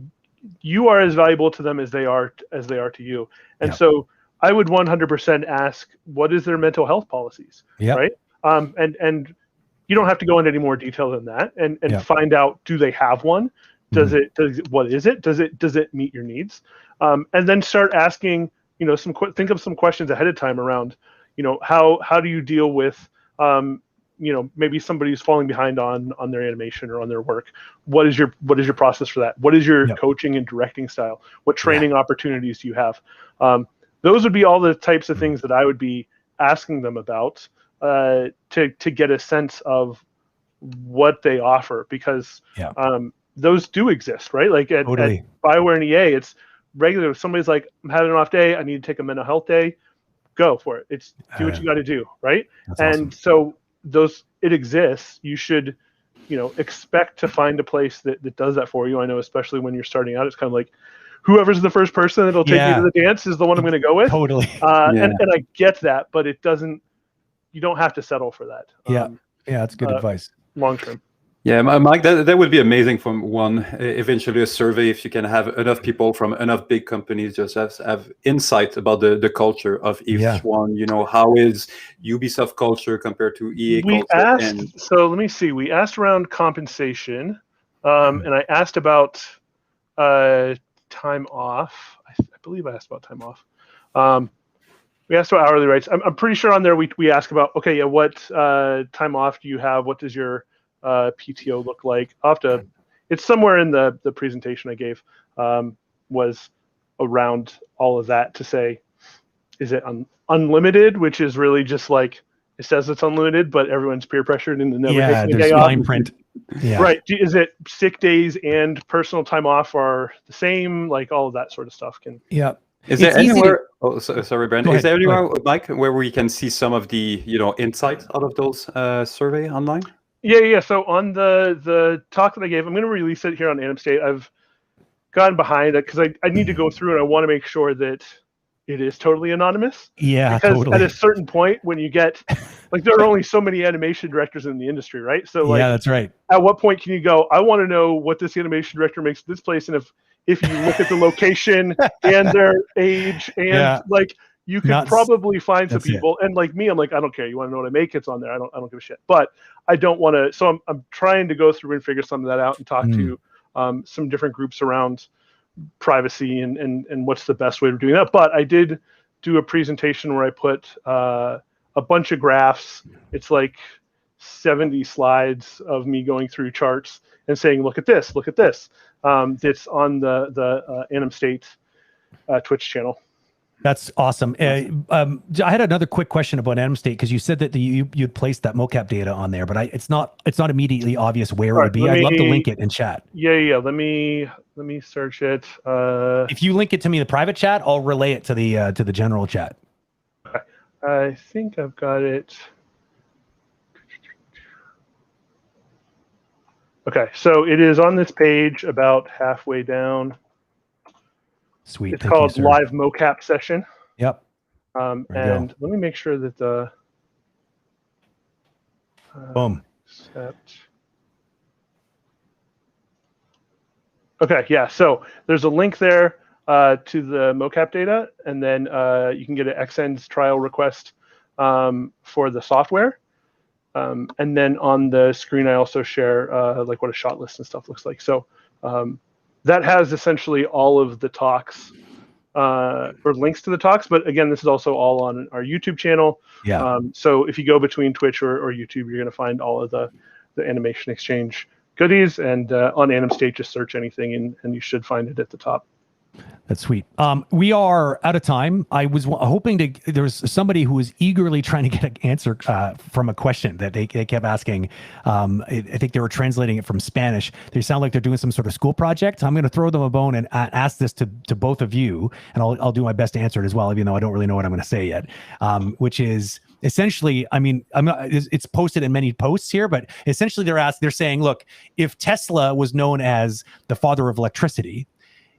[SPEAKER 3] you are as valuable to them as they are to you. And so I would 100% ask, what is their mental health policies?
[SPEAKER 1] Yeah.
[SPEAKER 3] Right. And you don't have to go into any more detail than that, and
[SPEAKER 1] Yeah.
[SPEAKER 3] find out, do they have one? What is it? Does it meet your needs? And then start asking, think of some questions ahead of time around, how do you deal with, maybe somebody's falling behind on their animation or on their work. What is your process for that? What is your coaching and directing style? What training opportunities do you have? Those would be all the types of things that I would be asking them about, to get a sense of what they offer, because those do exist, right? Like at Bioware and EA, it's regular. If somebody's like, I'm having an off day, I need to take a mental health day, go for it. It's do what you got to do, right? And so it exists. You should, expect to find a place that does that for you. I know, especially when you're starting out, it's kind of like, whoever's the first person that'll take you to the dance is the one I'm going to go with.
[SPEAKER 1] Totally.
[SPEAKER 3] And I get that, but you don't have to settle for that.
[SPEAKER 1] That's good advice.
[SPEAKER 3] Long term.
[SPEAKER 2] Yeah, Mike, that would be amazing from eventually a survey, if you can have enough people from enough big companies just have insight about the culture of each one. How is Ubisoft culture compared to EA culture?
[SPEAKER 3] So let me see. We asked around compensation, and I asked about time off. I believe I asked about time off. We asked about hourly rates. I'm pretty sure on there we ask about, what time off do you have? What does your PTO look like? It's somewhere in the presentation I gave, was around all of that to say, is it unlimited, which is really just like, it says it's unlimited, but everyone's peer pressured into never taking a day off.
[SPEAKER 1] Fine print. Yeah.
[SPEAKER 3] Right. Is it sick days and personal time off are the same? Like all of that sort of stuff can.
[SPEAKER 1] Yeah.
[SPEAKER 2] Is there anywhere? Sorry, Brent. Is there anywhere, Mike, where we can see some of the insights out of those survey online?
[SPEAKER 3] Yeah. So on the talk that I gave, I'm going to release it here on Anima State. I've gotten behind it because I need to go through and I want to make sure that it is totally anonymous.
[SPEAKER 1] Yeah,
[SPEAKER 3] because
[SPEAKER 1] totally.
[SPEAKER 3] At a certain point, when you get there are only so many animation directors in the industry, right? So
[SPEAKER 1] that's right.
[SPEAKER 3] At what point can you go, I want to know what this animation director makes this place, and if you look at the location and their age and you could probably find some people. And like me, I'm like, I don't care. You want to know what I make? It's on there. I don't give a shit. But I don't want to. So I'm trying to go through and figure some of that out and talk to some different groups around privacy and what's the best way of doing that. But I did do a presentation where I put a bunch of graphs. It's like 70 slides of me going through charts and saying, look at this. That's on the Anima State Twitch channel.
[SPEAKER 1] That's awesome. I had another quick question about Anima State, because you said that you'd placed that mocap data on there, but it's not immediately obvious where it would be. I'd love to link it in chat.
[SPEAKER 3] Yeah. Let me search it.
[SPEAKER 1] If you link it to me in the private chat, I'll relay it to the general chat.
[SPEAKER 3] I think I've got it. Okay, so it is on this page about halfway down.
[SPEAKER 1] Sweet.
[SPEAKER 3] It's called Live Mocap Session.
[SPEAKER 1] Yep.
[SPEAKER 3] And let me make sure that the
[SPEAKER 1] boom.
[SPEAKER 3] Okay, yeah. So there's a link there to the mocap data, and then you can get an XN's trial request for the software. And then on the screen, I also share like what a shot list and stuff looks like. So that has essentially all of the talks or links to the talks. But again, this is also all on our YouTube channel.
[SPEAKER 1] Yeah.
[SPEAKER 3] So if you go between Twitch or YouTube, you're going to find all of the Animation Exchange goodies. And on Anima State, just search anything and you should find it at the top.
[SPEAKER 1] That's sweet. We are out of time. I was hoping there was somebody who was eagerly trying to get an answer from a question that they kept asking. I think they were translating it from Spanish. They sound like they're doing some sort of school project. I'm going to throw them a bone and ask this to both of you, and I'll do my best to answer it as well, even though I don't really know what I'm going to say yet, which is essentially, I mean, it's posted in many posts here, but essentially they're saying, look, if Tesla was known as the father of electricity,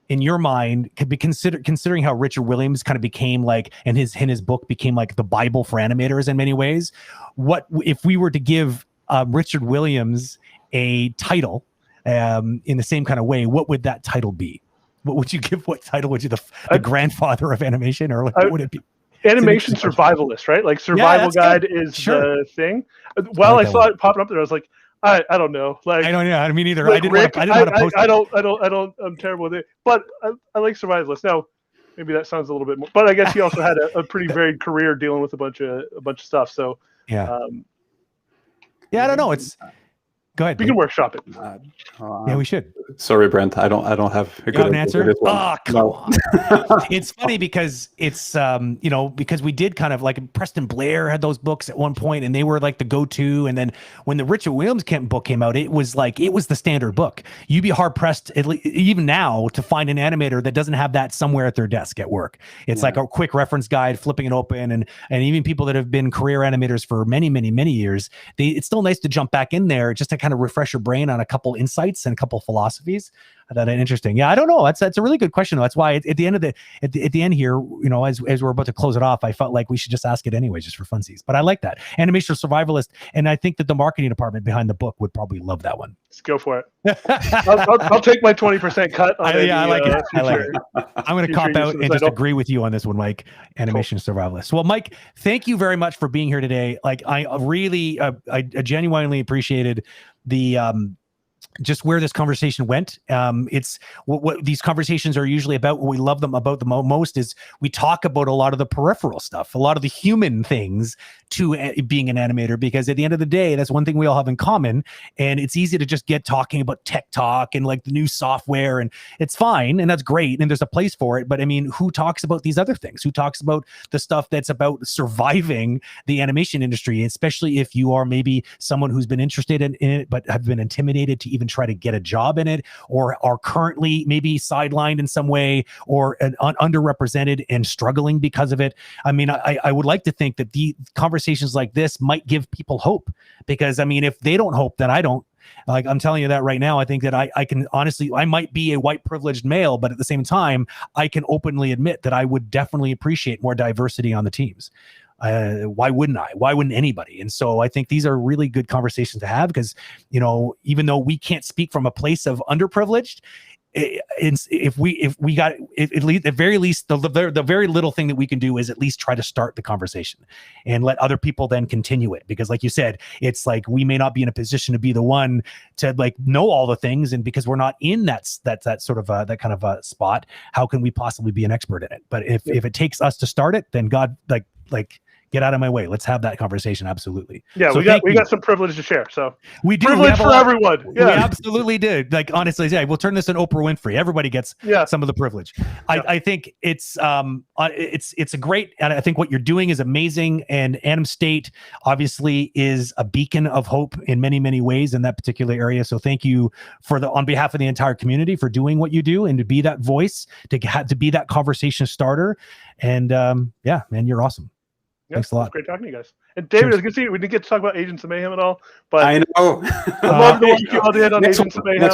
[SPEAKER 1] in your mind, could be considering how Richard Williams kind of became like, and his book became like the Bible for animators in many ways. What if we were to give Richard Williams a title in the same kind of way? What would that title be? What would you give? What title would you the grandfather of animation, or like, what would it be?
[SPEAKER 3] animation survivalist, right? Like survival guide is the thing. While I saw it popping up there, I was like, I don't know. Like
[SPEAKER 1] I don't know. I mean, either
[SPEAKER 3] like
[SPEAKER 1] I didn't
[SPEAKER 3] Rick,
[SPEAKER 1] want to post.
[SPEAKER 3] I don't. I'm terrible with it, but I like survivalist. Now, maybe that sounds a little bit more. But I guess he also had a pretty varied career dealing with a bunch of stuff. So
[SPEAKER 1] yeah, I don't know. It's go ahead.
[SPEAKER 3] We can workshop it.
[SPEAKER 1] Yeah, we should.
[SPEAKER 2] Sorry, Brent. I don't have a good
[SPEAKER 1] answer. Oh, come on. It's funny because it's because we did kind of like Preston Blair had those books at one point, and they were like the go-to. And then when the Richard Williams book came out, it was the standard book. You'd be hard pressed, even now, to find an animator that doesn't have that somewhere at their desk at work. It's like a quick reference guide, flipping it open, and even people that have been career animators for many, many, many years, it's still nice to jump back in there just to kind of refresh your brain on a couple insights and a couple philosophies. I thought that interesting. Yeah, I don't know. That's a really good question. That's why at the end of at the end here, as we're about to close it off, I felt like we should just ask it anyway, just for funsies. But I like that animation survivalist, and I think that the marketing department behind the book would probably love that one.
[SPEAKER 3] Let's go for it. I'll take my 20% cut. On
[SPEAKER 1] I like it. I like it. I'm going to cop out and just agree with you on this one, Mike. Animation survivalist. Well, Mike, thank you very much for being here today. Like, I really, I genuinely appreciated the just where this conversation went. It's what these conversations are usually about. What we love them about the most is we talk about a lot of the peripheral stuff, a lot of the human things to being an animator, because at the end of the day, that's one thing we all have in common. And it's easy to just get talking about tech talk and like the new software, and it's fine. And that's great. And there's a place for it. But I mean, who talks about these other things? Who talks about the stuff that's about surviving the animation industry, especially if you are maybe someone who's been interested in it, but have been intimidated to even try to get a job in it, or are currently maybe sidelined in some way, or underrepresented and struggling because of it. I mean, I would like to think that the conversations like this might give people hope, because I mean, if they don't hope, then I don't. Like, I'm telling you that right now. I think that I can honestly, I might be a white privileged male, but at the same time, I can openly admit that I would definitely appreciate more diversity on the teams. Why wouldn't I? Why wouldn't anybody? And so I think these are really good conversations to have, because, even though we can't speak from a place of underprivileged, if we got at least, at very least, the very little thing that we can do is at least try to start the conversation and let other people then continue it. Because like you said, it's like, we may not be in a position to be the one to like know all the things. And because we're not in that sort of that kind of a spot, how can we possibly be an expert in it? But if it takes us to start it, then God, like get out of my way. Let's have that conversation. Absolutely.
[SPEAKER 3] Yeah, so we got some privilege to share. So
[SPEAKER 1] we do.
[SPEAKER 3] Privilege for everyone. Yeah.
[SPEAKER 1] We absolutely did. Like, honestly, yeah, we'll turn this into Oprah Winfrey. Everybody gets some of the privilege. Yeah. I think it's a great, and I think what you're doing is amazing. And Anima State obviously is a beacon of hope in many, many ways in that particular area. So thank you on behalf of the entire community for doing what you do, and to be that voice, to be that conversation starter. And yeah, man, you're awesome.
[SPEAKER 3] Yep,
[SPEAKER 1] thanks a lot.
[SPEAKER 3] Great talking to you guys. And David, I was going to say, we didn't get to talk about Agents of Mayhem at all, but
[SPEAKER 2] I know.
[SPEAKER 3] I love the work you all did on Agents of Mayhem.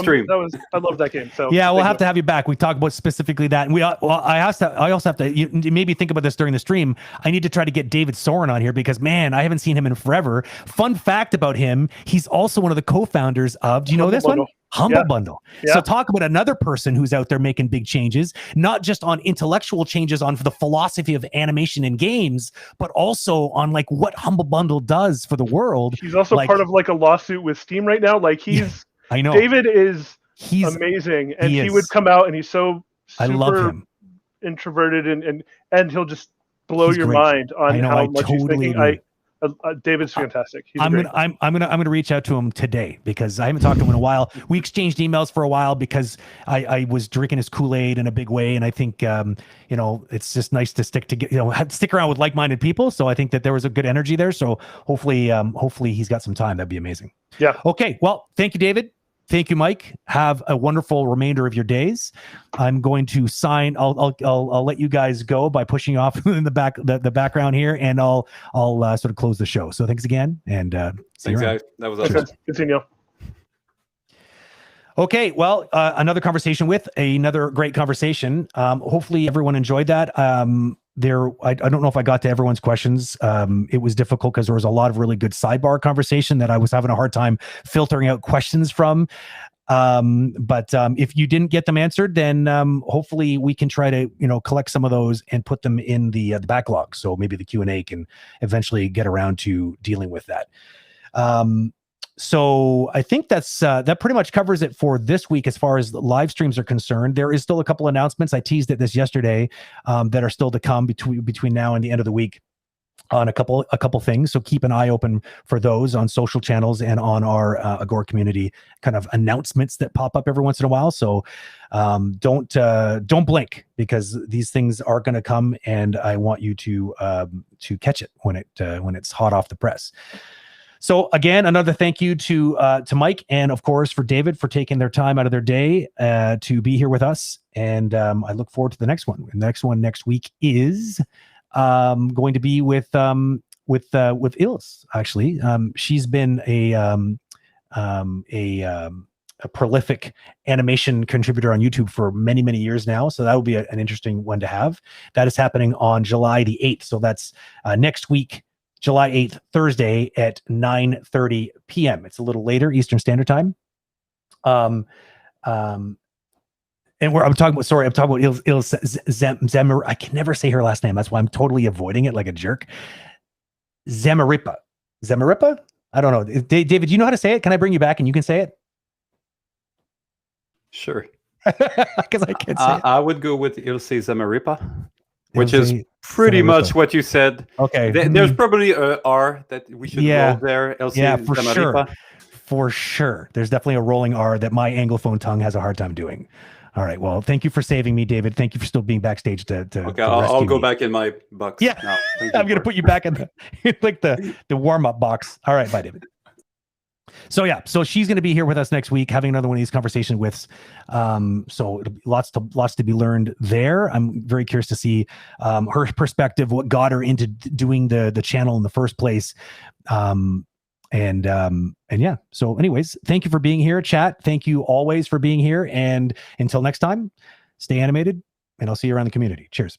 [SPEAKER 3] I love that game. So
[SPEAKER 1] yeah, we'll have to have you back. We talk about specifically that, and I also have to. You maybe think about this during the stream. I need to try to get David Soren on here, because man, I haven't seen him in forever. Fun fact about him: he's also one of the co-founders of. Do you know this one? Humble Bundle. Yeah. So talk about another person who's out there making big changes, not just on intellectual changes on the philosophy of animation and games, but also on like what Humble Bundle does for the world.
[SPEAKER 3] He's also part of like a lawsuit with Steam right now. Like
[SPEAKER 1] I know
[SPEAKER 3] David is amazing, and he would come out and he's so super
[SPEAKER 1] I love him.
[SPEAKER 3] Introverted and he'll just blow your mind on how much he's thinking. David's fantastic.
[SPEAKER 1] I'm gonna reach out to him today, because I haven't talked to him in a while. We exchanged emails for a while because I was drinking his Kool-Aid in a big way, and I think it's just nice to stick around with like-minded people. So I think that there was a good energy there. So hopefully he's got some time. That'd be amazing.
[SPEAKER 3] Yeah.
[SPEAKER 1] Okay. Well, thank you, David. Thank you, Mike. Have a wonderful remainder of your days. I'm going to sign. I'll let you guys go by pushing off in the background here, and I'll sort of close the show. So thanks again, and see you around.
[SPEAKER 2] Guys. That was awesome.
[SPEAKER 3] Continue.
[SPEAKER 1] Okay, well, another conversation with another great conversation. Hopefully, everyone enjoyed that. I don't know if I got to everyone's questions. It was difficult because there was a lot of really good sidebar conversation that I was having a hard time filtering out questions from. But if you didn't get them answered, then hopefully we can try to collect some of those and put them in the backlog. So maybe the Q&A can eventually get around to dealing with that. So I think that pretty much covers it for this week as far as live streams are concerned. There is still a couple announcements. I teased at this yesterday that are still to come between now and the end of the week on a couple things. So keep an eye open for those on social channels and on our Agora community kind of announcements that pop up every once in a while. So don't blink, because these things are going to come, and I want you to catch it when it's hot off the press. So again, another thank you to Mike, and of course for David for taking their time out of their day to be here with us. And I look forward to the next one. The next one next week is going to be with Ilse. Actually, she's been a prolific animation contributor on YouTube for many, many years now. So that will be an interesting one to have. That is happening on July the 8th. So that's next week, July 8th, Thursday at 9:30 p.m. It's a little later Eastern Standard Time. And I'm talking about Ilse Zemmer. I can never say her last name. That's why I'm totally avoiding it like a jerk. Zemeripa. I don't know. David, do you know how to say it? Can I bring you back and you can say it?
[SPEAKER 2] Sure.
[SPEAKER 1] Because I can't say it.
[SPEAKER 2] I would go with Ilse Zemeripa, which is pretty much what you said.
[SPEAKER 1] Okay.
[SPEAKER 2] There's probably a R that we should roll there. Ilse
[SPEAKER 1] for
[SPEAKER 2] Zemeripa.
[SPEAKER 1] sure. For sure. There's definitely a rolling R that my Anglophone tongue has a hard time doing. All right. Well, thank you for saving me, David. Thank you for still being backstage to
[SPEAKER 2] okay, I'll go back in my box.
[SPEAKER 1] Yeah.
[SPEAKER 2] Now.
[SPEAKER 1] I'm going to put you back in the warm-up box. All right. Bye, David. So yeah, so she's going to be here with us next week, having another one of these conversations with. So lots to be learned there. I'm very curious to see her perspective, what got her into doing the channel in the first place. And yeah. So anyways, thank you for being here, chat. Thank you always for being here. And until next time, stay animated, and I'll see you around the community. Cheers.